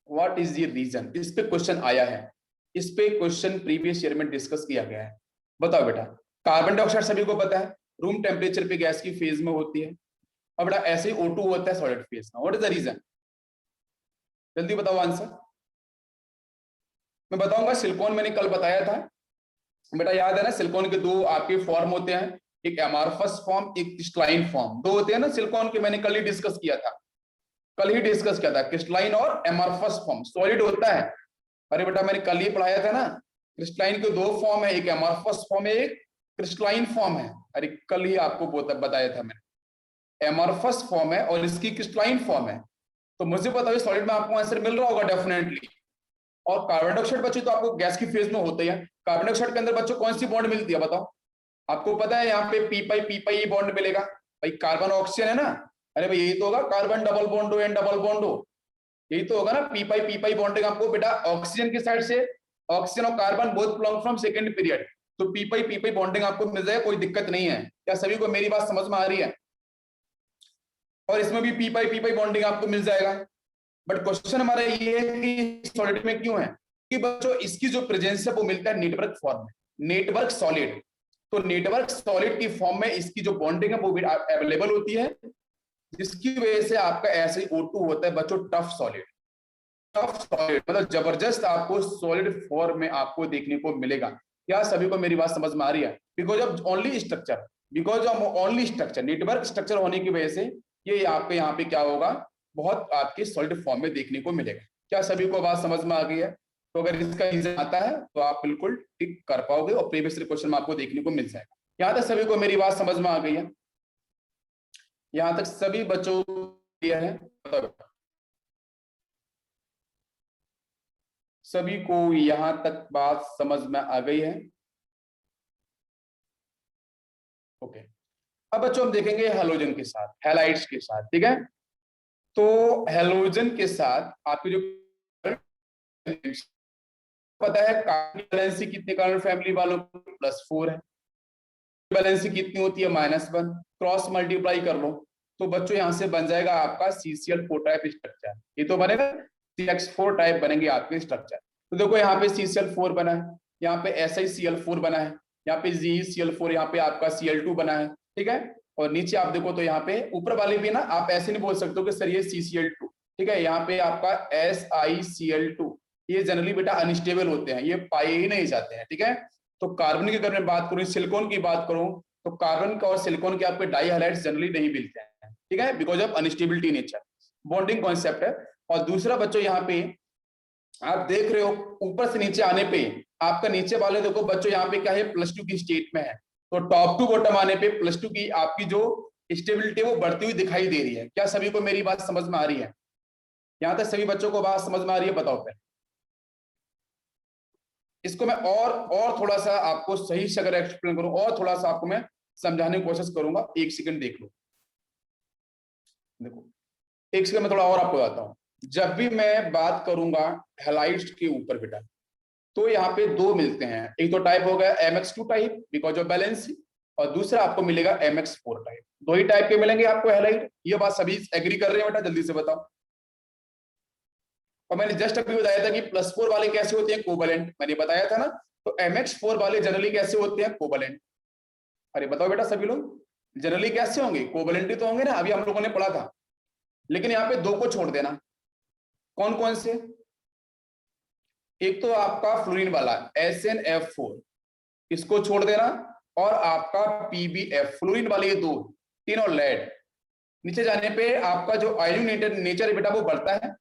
What is the reason? इस पे क्वेश्चन आया है, इस पे क्वेश्चन प्रीवियस ईयर में डिस्कस किया गया है। बताओ बेटा, कार्बन डाइऑक्साइड सभी को पता है रूम टेम्परेचर पे गैस की फेज में होती है, और बेटा SiO2 होता है सॉलिड फेज में। What is the reason? जल्दी बताओ आंसर। मैं बताऊंगा। सिलिकॉन मैंने कल बताया था बेटा, याद है ना, सिलिकॉन के 2 आपके फॉर्म होते हैं, एक एमॉर्फस फॉर्म, एक क्रिस्टलाइन फॉर्म, दो होते हैं ना सिलिकॉन के, मैंने कल ही डिस्कस किया था, क्रिस्टलाइन और एमॉर्फस फॉर्म। सॉलिड होता है, अरे बेटा मैंने कल ही पढ़ाया था ना, क्रिस्टलाइन के दो फॉर्म है, एक एमॉर्फस फॉर्म है, एक क्रिस्टलाइन फॉर्म है। अरे कल ही आपको बताया था मैंने, एमॉर्फस फॉर्म है और इसकी क्रिस्टलाइन फॉर्म है। तो मुझे बताइए सॉलिड में आपको आंसर मिल रहा होगा डेफिनेटली। और कार्बन डाइऑक्साइड बच्चों तो आपको गैस की फेज में होते ही है। कार्बन डाइऑक्साइड के अंदर बच्चों कौन सी बॉन्ड मिलती है बताओ? आपको पता है यहाँ पे पी पाई बॉन्ड मिलेगा भाई, कार्बन ऑक्सीजन है ना, अरे भाई यही तो होगा, कार्बन डबल बॉन्ड हो एंड डबल बॉन्ड हो, यही तो होगा ना, पी पाई बॉन्डिंग आपको बेटा ऑक्सीजन की साइड से, ऑक्सीजन और carbon both belong from second period, तो पी पाई बॉन्डिंग आपको मिल जाएगा, कोई दिक्कत नहीं है। क्या सभी को मेरी बात समझ में आ रही है? और इसमें भी पी पाई बॉन्डिंग आपको मिल जाएगा। बट क्वेश्चन हमारा ये है कि सॉलिड में क्यों है कि बच्चों इसकी जो प्रेजेंस है वो मिलता है नेटवर्क फॉर्म में, नेटवर्क सॉलिड। तो नेटवर्क सॉलिड की फॉर्म में इसकी जो बॉन्डिंग है वो भी अवेलेबल होती है, जिसकी वजह से आपका ऐसे O2 होता है बच्चों टफ सॉलिड। टफ सॉलिड मतलब जबरदस्त आपको सॉलिड फॉर्म में आपको देखने को मिलेगा। क्या सभी को मेरी बात समझ में आ रही है? Because of only structure, network structure होने की वजह से ये आपके यहाँ पे क्या होगा, बहुत आपके सॉलिड फॉर्म में देखने को मिलेगा। क्या सभी को बात समझ में आ गई है? तो अगर इसका रीजन आता है तो आप बिल्कुल टिक कर पाओगे और प्रीवियस क्वेश्चन में आपको देखने को मिल जाएगा। यहाँ तक सभी को मेरी बात समझ में आ गई है? यहाँ तक सभी बच्चों क्लियर है? सभी को यहां तक बात समझ में आ गई है? ओके। अब बच्चों हम देखेंगे हैलोजन के साथ, हैलाइड्स के साथ, ठीक है? तो हैलोजन के साथ आपकी जो पता है कार्बन वैलेंसी कितने कार्बन फैमिली वालों को, +4 है, वैलेंसी कितनी होती है, -1, क्रॉस मल्टीप्लाई कर लो तो बच्चों यहां से बन जाएगा आपका CCl4 टाइप स्ट्रक्चर, ये तो बनेगा CH4 टाइप बनेंगे आपके स्ट्रक्चर। तो देखो यहाँ पे CCl4 बना है, यहाँ पे SiCl4 बना है, यहाँ पे ZeCl4, यहाँ पे आपका Cl2 बना है, ठीक है? और नीचे आप देखो तो यहाँ पे ऊपर वाले भी ना, आप ऐसे नहीं बोल सकते हो कि सर ये CCl2, ठीक है? यहाँ पे आपका SiCl2, ये जनरली बेटा अनस्टेबल होते हैं, ये पाए ही नहीं जाते हैं, ठीक है? तो कार्बन की अगर मैं बात करूं, सिलिकॉन की बात करूं, तो कार्बन का और सिलिकॉन के आपके डाई हैलाइड्स जनरली नहीं मिलते हैं, ठीक है? Because of unstability nature, bonding concept है। और दूसरा बच्चों यहाँ पे आप देख रहे हो ऊपर से नीचे आने पे आपका नीचे वाले देखो बच्चों यहाँ पे क्या है, +2 की स्टेट में है, तो टॉप टू बॉटम आने पे +2 की आपकी जो स्टेबिलिटी है वो बढ़ती हुई दिखाई दे रही है। क्या सभी को मेरी बात समझ में आ रही है? यहाँ तक सभी बच्चों को बात समझ में आ रही है? बताओ फिर। इसको मैं और थोड़ा सा आपको सही से अगर एक्सप्लेन करूं, और थोड़ा सा आपको मैं समझाने की कोशिश करूंगा, एक सेकंड देख लो। देखो एक सेकंड में थोड़ा और आपको बताता हूं। जब भी मैं बात करूंगा हैलाइड्स के ऊपर बेटा, तो यहाँ पे दो मिलते हैं, एक तो टाइप हो गया MX2 type because of balance, और दूसरा आपको मिलेगा MX4 टाइप। दो ही टाइप के मिलेंगे आपको हैलाइड, ये बात सभी एग्री कर रहे हैं बेटा? जल्दी से बताओ। और मैंने जस्ट अभी बताया था कि +4 वाले कैसे होते हैं, कोवैलेंट, मैंने बताया था ना। तो MX4 वाले जनरली कैसे होते हैं, कोवैलेंट। अरे बताओ बेटा सभी लोग जनरली कैसे होंगे, कोवैलेंट ही तो होंगे ना, अभी हम लोगों ने पढ़ा था। लेकिन यहाँ पे दो को छोड़ देना, कौन कौन से? एक तो आपका फ्लोरीन वाला SnF4, इसको छोड़ देना, और आपका PbF, फ्लोरीन वाले ये दो, टिन और लेड। नीचे जाने पे आपका जो आयोनिक नेचर है बेटा वो बढ़ता है,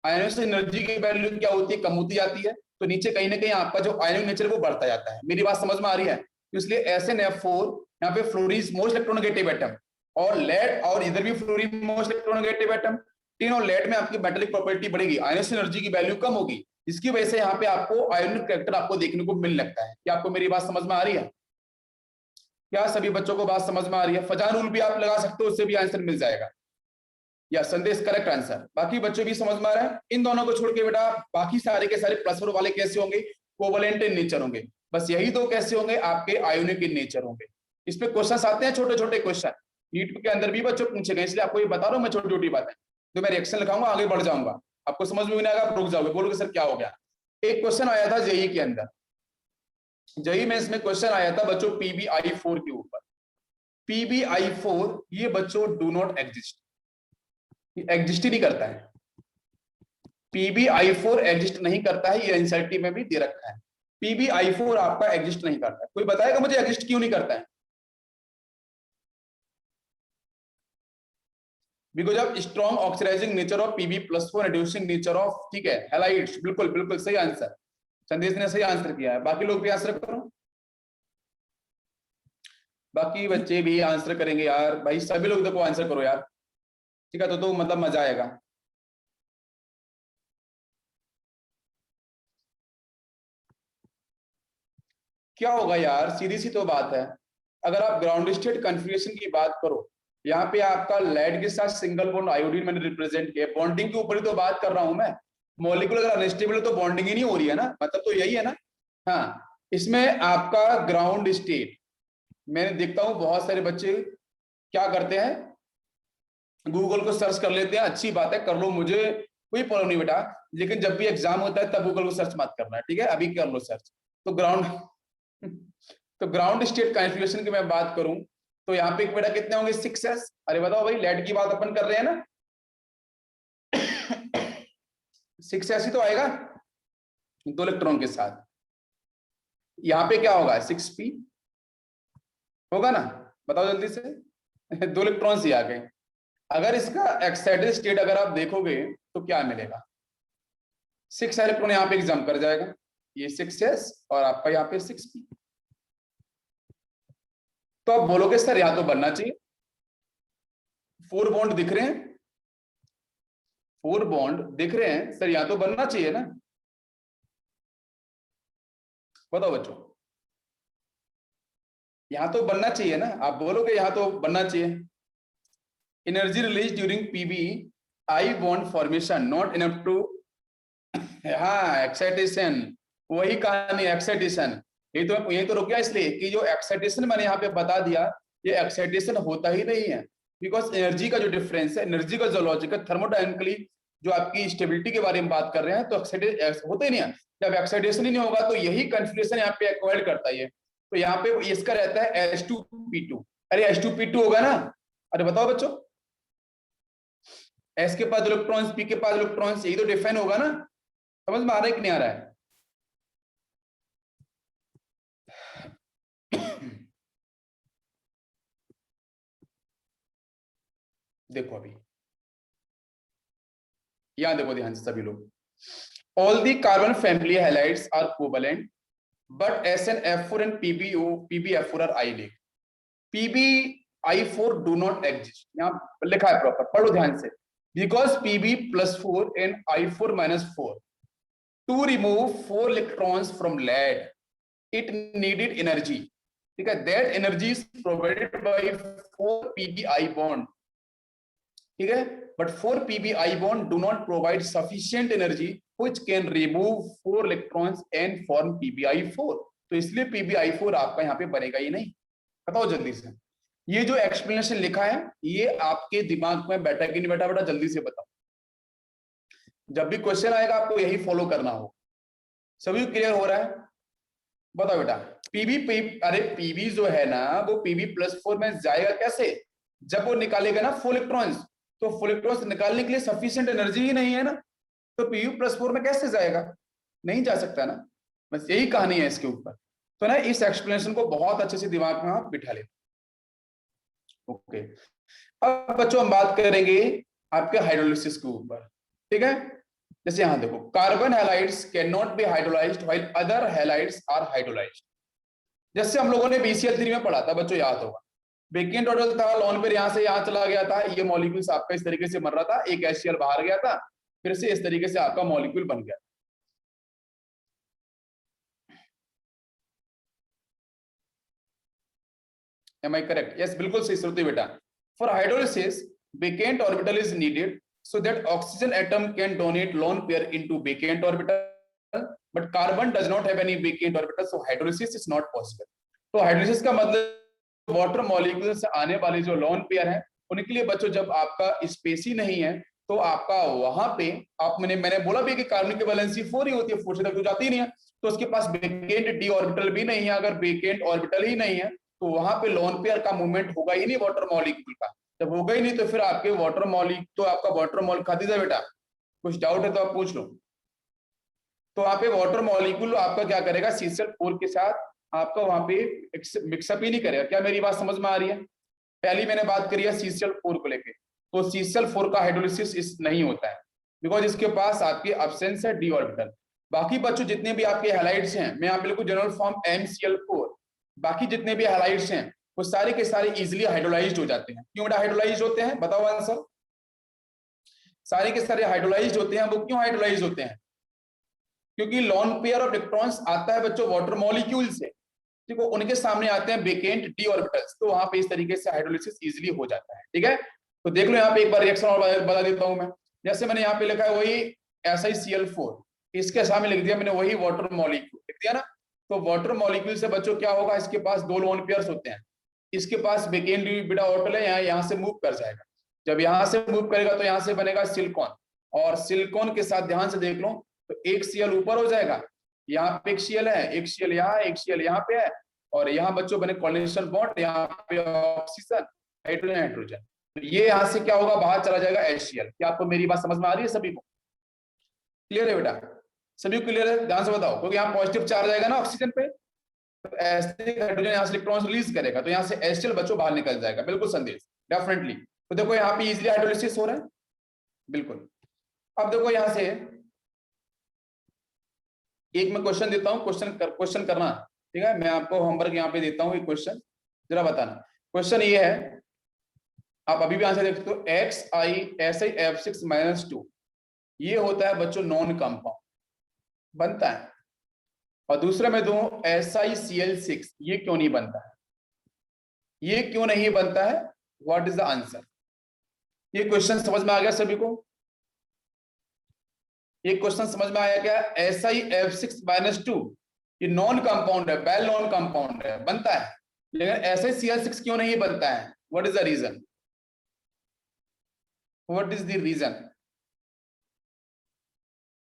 आयोनिक एनर्जी की वैल्यू क्या होती है, कम होती जाती है, तो नीचे कहीं ना कहीं आपका जो आयोनिक नेचर वो बढ़ता जाता है। मेरी बात समझ में आ रही है? तो इसलिए SnF4 यहाँ पे फ्लोरीन मोस्ट इलेक्ट्रोनेगेटिव एटम, और लेड, और इधर भी fluorine most electronegative atom. Tin और लेड में आपकी मेटालिक प्रॉपर्टी बढ़ेगी, आयोनिक एनर्जी की वैल्यू कम होगी, इसकी वजह से यहाँ पे आपको आयोनिक कैरेक्टर आपको देखने को मिल लगता है। क्या आपको मेरी बात समझ में आ रही है? क्या सभी बच्चों को बात समझ में आ रही है? फजान रूल भी आप लगा सकते हो, उससे भी आंसर मिल जाएगा। या संदेश करेक्ट आंसर। बाकी बच्चों भी समझ में आ रहा है? इन दोनों को छोड़ के बेटा बाकी सारे के सारे +4 वाले कैसे होंगे, कोवैलेंट इन नेचर होंगे। बस यही दो कैसे होंगे, आपके आयोनिक इन नेचर होंगे। इस पे क्वेश्चन आते हैं, छोटे छोटे क्वेश्चन नीट के अंदर भी बच्चों पूछे गए, इसलिए आपको ये बता रहा हूं मैं, छोटी छोटी बातें। तो मैं रिएक्शन लिखाऊंगा, आगे बढ़ जाऊंगा, आपको समझ में नहीं आएगा, आप रुक जाओगे, बोलोगे सर क्या हो गया। एक क्वेश्चन आया था जेई के अंदर, जेई में इसमें क्वेश्चन आया था बच्चों PbI4 के ऊपर। PbI4 ये बच्चों डू नॉट एग्जिस्ट, एग्जिस्ट ही नहीं करता है। PbI4 एग्जिस्ट नहीं करता है, ये एनसीईआरटी में भी दे रखा है। PbI4 आपका एग्जिस्ट नहीं करता है। कोई बताएगा मुझे एग्जिस्ट क्यों नहीं करता है? Because of strong oxidising nature of Pb+4, reducing nature of, ठीक है, हैलाइड्स। बिल्कुल बिल्कुल सही आंसर, संदेश ने सही आंसर किया है। बाकी लोग भी आंसर करो, बाकी बच्चे भी आंसर करेंगे यार भाई, सभी लोग देखो आंसर करो यार, ठीक है, तो मतलब मजा आएगा। क्या होगा यार, सीधी सी तो बात है, अगर आप ग्राउंड स्टेट कन्फिग्रेशन की बात करो, यहाँ पे आपका लेड के साथ सिंगल बॉन्ड आयोडीन मैंने रिप्रेजेंट किया, बॉन्डिंग के ऊपर ही तो बात कर रहा हूं मैं। मॉलिक्यूल अगर अनस्टेबल है तो बॉन्डिंग ही नहीं हो रही है ना, मतलब तो यही है ना। हाँ, इसमें आपका ग्राउंड स्टेट, मैंने देखता हूं बहुत सारे बच्चे क्या करते हैं, गूगल को सर्च कर लेते हैं, अच्छी बात है, कर लो, मुझे कोई प्रॉब्लम नहीं बेटा, लेकिन जब भी एग्जाम होता है तब गूगल को सर्च मत करना, ठीक है, अभी कर लो सर्च। तो ग्राउंड स्टेट कॉन्फ़िगरेशन की मैं बात करूं तो यहाँ पे बेटा कितने होंगे, 6s। अरे बताओ भाई, लेड की बात अपन कर रहे हैं ना, 6s ही तो आएगा 2 इलेक्ट्रॉन के साथ। यहाँ पे क्या होगा, 6p होगा ना, बताओ जल्दी से। 2 इलेक्ट्रॉन्स ही आ गए। अगर इसका एक्साइटेड स्टेट अगर आप देखोगे तो क्या मिलेगा, 6 इलेक्ट्रॉन यहाँ पे एग्जाम कर जाएगा, ये 6s और आपका यहाँ पे 6p। तो आप बोलोगे सर यहाँ तो बनना चाहिए, 4 बॉन्ड दिख रहे हैं, 4 बॉन्ड दिख रहे हैं सर, यहाँ तो बनना चाहिए ना, बताओ बच्चों, यहाँ तो बनना चाहिए ना, आप बोलोगे यहाँ तो बनना चाहिए। Energy release during PB I bond formation not enough to, हाँ एक्साइटेशन, वही कहानी एक्साइटेशन। यही तो रुक गया, इसलिए कि जो एक्साइटेशन मैंने यहाँ पे बता दिया, ये एक्साइटेशन होता ही नहीं है, बिकॉज एनर्जी का जो डिफरेंस है, एनर्जी का जो लॉजिक है, थर्मोडायनेमिकली जो आपकी स्टेबिलिटी के बारे में बात कर रहे हैं, तो होता ही नहीं है। जब एक्साइटेशन ही नहीं होगा तो यही कन्फ्यूजन यहाँ पे एक्वायर्ड करता है। तो यहाँ पे इसका रहता है H2P2, अरे H2P2 होगा ना, अरे बताओ बच्चों, S के पास इलेक्ट्रॉन्स, P के पास इलेक्ट्रॉन्स, यही तो डिफाइन होगा ना, समझ में आ रहा है कि नहीं आ रहा है। देखो अभी यहां देखो ध्यान से सभी लोग, all the carbon family halides are covalent but SnF4 and PbF4 are islet, PbI4 do not exist, यहां लिखा है प्रॉपर, पढ़ो ध्यान से, because Pb+4 and I4-4 to remove 4 electrons from lead it needed energy, ठीक है, that energy is provided by 4 PbI bond, ठीक है, but 4 PbI bond do not provide sufficient energy which can remove 4 electrons and form PbI4, तो इसलिए PbI4 आपका यहाँ पे बनेगा ही नहीं। बताओ जल्दी से, ये जो एक्सप्लेनेशन लिखा है ये आपके दिमाग में बैठा कि नहीं बैठा, बेटा जल्दी से बताओ, जब भी क्वेश्चन आएगा आपको यही फॉलो करना हो। सभी क्लियर हो रहा है, बताओ बेटा। अरे Pb जो है ना वो Pb+4 में जाएगा कैसे, जब वो निकालेगा ना 4 इलेक्ट्रॉन्स, तो 4 इलेक्ट्रॉन्स निकालने के लिए सफिशिएंट एनर्जी ही नहीं है ना, तो Pb+4 में कैसे जाएगा, नहीं जा सकता ना, बस यही कहानी है इसके ऊपर। तो ना इस एक्सप्लेनेशन को बहुत अच्छे से दिमाग में आप बिठा ले। ओके, अब बच्चों हम बात करेंगे आपके हाइड्रोलिसिस के ऊपर, ठीक है। जैसे यहां देखो, carbon halides can not be hydrolysed while other halides are hydrolysed. जैसे हम लोगों ने BCl3 में पढ़ा था बच्चों, याद होगा, वेकेंट ऑर्बिटल था, लोन पेयर यहां से यहां चला गया था, ये मॉलिक्यूल्स आपका इस तरीके से मर रहा था, एक HCl बाहर गया था, फिर से इस तरीके से आपका मॉलिक्यूल बन गया। Am I correct? Yes, बिल्कुल सही श्रुति बेटा। For hydrolysis, vacant orbital is needed so that oxygen atom can donate lone pair into vacant orbital, but carbon does not have any vacant orbital, so hydrolysis is not possible. तो हाइड्रोलिसिस का मतलब वाटर मॉलिक्यूल से आने वाले जो लोन पेयर है उनके लिए बच्चों जब आपका स्पेस ही नहीं है तो आपका वहां पे आप मैंने बोला भी कि कार्बन की वैलेंसी 4 ही होती है, 4 से तक तो जाती ही नहीं है, तो उसके पास वेकेंट d ऑर्बिटल भी नहीं है। अगर वेकेंट ऑर्बिटल ही नहीं है तो वहां पे लोन पेयर का मूवमेंट होगा ही नहीं वाटर मॉलिक्यूल का, जब होगा ही नहीं तो फिर आपके वाटर मॉलिक्यूल तो आपका वाटर मॉलिक्यूल खाती जाए बेटा, कुछ डाउट है तो आप पूछ लो। तो वहां पे वाटर मॉलिक्यूल आपका क्या करेगा, CCl4 के साथ आपका वहां पे मिक्सअप ही नहीं करेगा। क्या मेरी बात समझ में आ रही है? पहली मैंने बात करी है CCl4 को लेके, तो CCl4 का हाइड्रोलिसिस इस नहीं होता है, बिकॉज इसके पास आपकी एब्सेंस है d ऑर्बिटल। बाकी बच्चों जितने भी आपके हैलाइड्स हैं, मैं यहाँ पे लिखूं जनरल फॉर्म MCl4, बाकी जितने भी हैलाइड्स हैं वो सारे के सारे इजिली हाइड्रोलाइज्ड हो जाते हैं। क्यों बेटा हाइड्रोलाइज्ड होते हैं, बताओ आंसर। सारे के सारे हाइड्रोलाइज्ड होते हैं, वो क्यों हाइड्रोलाइज्ड होते हैं? क्योंकि लॉन पेयर ऑफ इलेक्ट्रॉन्स आता है बच्चों वाटर मॉलिक्यूल से, ठीक है, उनके सामने आते हैं वेकेंट d ऑर्बिटल्स, तो वहां पे इस तरीके से हाइड्रोलिसिस इजीली हो जाता है। ठीक है, तो देख लो यहाँ पे एक बार रिएक्शन और बता देता हूं मैं। जैसे मैंने यहाँ पे लिखा है वही SiCl4, इसके सामने लिख दिया मैंने वही वाटर मॉलिक्यूल लिख दिया ना। तो वाटर मॉलिक्यूल से बच्चों क्या होगा, इसके पास दो लोन पेयर्स होते हैं, इसके पास वेकेंट बीटा ऑर्बिटल है, यहाँ से मूव कर जाएगा। जब यहाँ से मूव करेगा तो यहाँ से बनेगा सिलिकॉन, और सिलिकॉन के साथ ध्यान से देख लो तो एक Cl ऊपर हो जाएगा, यहाँ पे एक Cl है, एक Cl यहाँ है, एक Cl यहाँ पे है, और यहाँ बच्चों बने कोऑर्डिनेशन बॉन्ड, यहाँ पे ऑक्सीजन हाइड्रोजन हाइड्रोजन, तो ये यहाँ से क्या होगा, बाहर चला जाएगा HCl। क्या आपको मेरी बात समझ में आ रही है सभी को? क्लियर है बेटा, सभी को क्लियर है? ध्यान से बताओ, क्योंकि यहाँ पॉजिटिव चार्ज आएगा ना ऑक्सीजन पे, तो हाइड्रोजन यहाँ से इलेक्ट्रॉन्स रिलीज करेगा, तो यहाँ से HCl बच्चों बाहर निकल जाएगा। बिल्कुल संदेश, डेफिनेटली। तो देखो यहाँ पे इजीली हाइड्रोलिसिस हो रहा है, बिल्कुल। अब देखो यहाँ से एक मैं क्वेश्चन देता हूँ, क्वेश्चन करना, ठीक है। मैं आपको होमवर्क यहाँ पे देता हूँ, एक क्वेश्चन जरा बताना। क्वेश्चन ये है, आप अभी भी आंसर देख सकते हो, SiF6-2 ये होता है बच्चों नॉन कंपाउंड, बनता है। और दूसरा मैं दूं SiCl6, ये क्यों नहीं बनता है, ये क्यों नहीं बनता है, व्हाट इज द आंसर? ये क्वेश्चन समझ में आ गया सभी को? ये क्वेश्चन समझ में आया क्या? SiF6-2 ये नॉन कंपाउंड है, वेल नॉन कंपाउंड है, बनता है, लेकिन SiCl6 क्यों नहीं बनता है? What is the reason? What is the reason?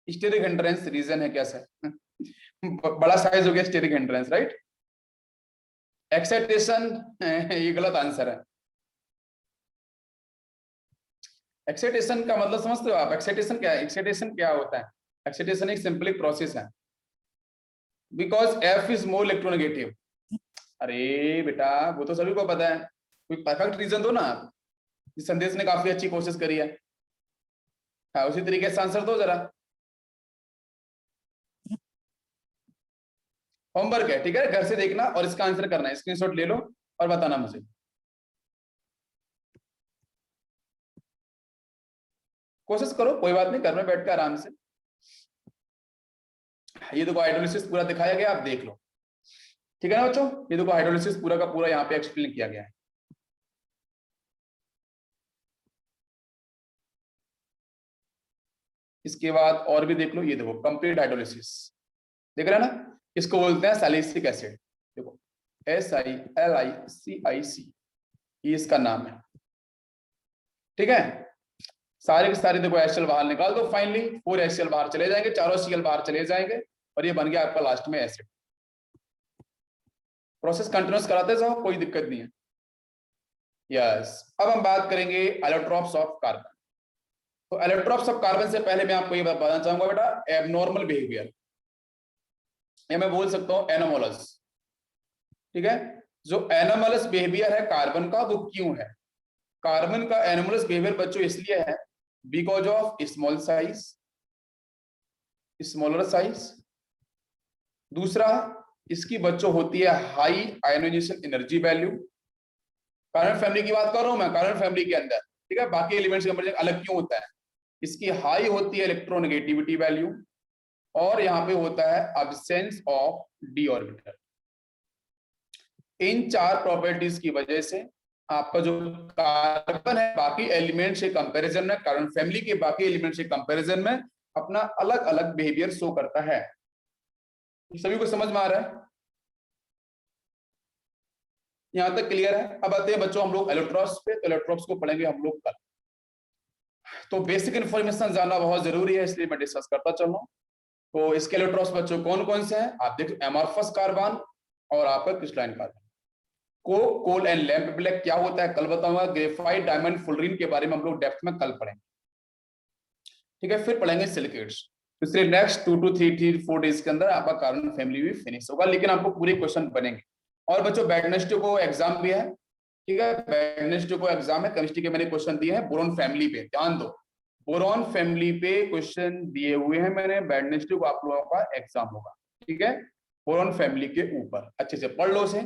Steric hindrance reason है क्या सर? बड़ा साइज हो गया स्टेरिक हिंड्रेंस, राइट? एक्साइटेशन, ये गलत आंसर है। एक्साइटेशन का मतलब समझते हो आप? एक्साइटेशन क्या है? एक्साइटेशन क्या होता है? एक्साइटेशन एक सिंपल प्रोसेस है, because F is more electronegative. अरे बेटा वो तो सभी को पता है, कोई परफेक्ट रीजन दो ना आप। इस संदेश ने काफी अच्छी कोशिश करी है, हाँ उसी तरीके से आंसर दो जरा। होमवर्क है, ठीक है, घर से देखना और इसका आंसर करना है, स्क्रीनशॉट ले लो और बताना मुझे। कोशिश करो, कोई बात नहीं, घर में बैठ कर आराम से। ये देखो हाइड्रोलिसिस पूरा दिखाया गया, आप देख लो, ठीक है ना बच्चों? ये देखो हाइड्रोलिसिस पूरा का पूरा यहाँ पे एक्सप्लेन किया गया है। इसके बाद और भी देख लो, ये देखो कंप्लीट हाइड्रोलिसिस, देख रहे हैं ना? इसको बोलते हैं सैलिसिलिक एसिड। देखो SiLiCiC, ये इसका नाम है, ठीक है। सारे के सारे देखो HCl बाहर निकाल दो, फाइनली 4 HCl बाहर चले जाएंगे, चारों Cl बाहर चले जाएंगे, और ये बन गया आपका लास्ट में एसिड। प्रोसेस कंटिन्यूस कराते जाओ, कोई दिक्कत नहीं है। यस, अब हम बात करेंगे एलोट्रॉप्स ऑफ कार्बन। तो एलोट्रॉप्स ऑफ कार्बन से पहले मैं आपको ये बताना चाहूंगा बेटा, एबनॉर्मल बिहेवियर, या मैं बोल सकता हूं एनोमोलस, ठीक है। जो एनोमोलस बिहेवियर है कार्बन का, वो क्यों है? कार्बन का एनोमोलस बिहेवियर बच्चों इसलिए है because of small size, smaller size. दूसरा, इसकी बच्चों होती है high ionisation energy value. Carbon family की बात कर रहा हूं मैं, कार्बन फैमिली के अंदर, ठीक है, बाकी एलिमेंट्स के अलग क्यों होता है? इसकी हाई होती है इलेक्ट्रोनेगेटिविटी वैल्यू, और यहाँ पे होता है अब्सेंस ऑफ d ऑर्बिटल। इन चार प्रॉपर्टीज की वजह से आपका जो कार्बन है बाकी एलिमेंट से कंपैरिजन में, कार्बन फैमिली के बाकी एलिमेंट से कंपैरिजन में अपना अलग अलग बिहेवियर शो करता है। सभी को समझ में आ रहा है? यहां तक क्लियर है? अब आते हैं बच्चों हम लोग एलोट्रॉप्स पे, तो एलोट्रॉप्स को पढ़ेंगे हम लोग कल। तो बेसिक इन्फॉर्मेशन जानना बहुत जरूरी है, इसलिए मैं डिस्कस करता चल रहा हूं। तो इसके एलोट्रॉप्स बच्चों कौन कौन से हैं आप देखो, एमॉर्फस कार्बन और आपका crystalline carbon. Coal and lamp black क्या होता है कल बताऊंगा। ग्रेफाइट, डायमंड, फुलरिन के बारे में हम लोग डेप्थ में कल पढ़ेंगे, ठीक है। फिर पढ़ेंगे सिलिकेट्स। इसलिए नेक्स्ट 2 to 3 डेज के अंदर आपका कार्बन फैमिली भी फिनिश होगा, लेकिन आपको पूरे क्वेश्चन बनेंगे। और बच्चों वेडनेसडे को एग्जाम भी है, ठीक है। वेडनेसडे को एग्जाम है, केमिस्ट्री के मैंने क्वेश्चन दिए हैं बोरॉन फैमिली पे, ध्यान दो, बोरॉन फैमिली पे क्वेश्चन दिए हुए हैं मैंने। वेडनेसडे को आप लोगों का एग्जाम होगा, ठीक है, बोरॉन फैमिली के ऊपर। अच्छे से पढ़ लो से।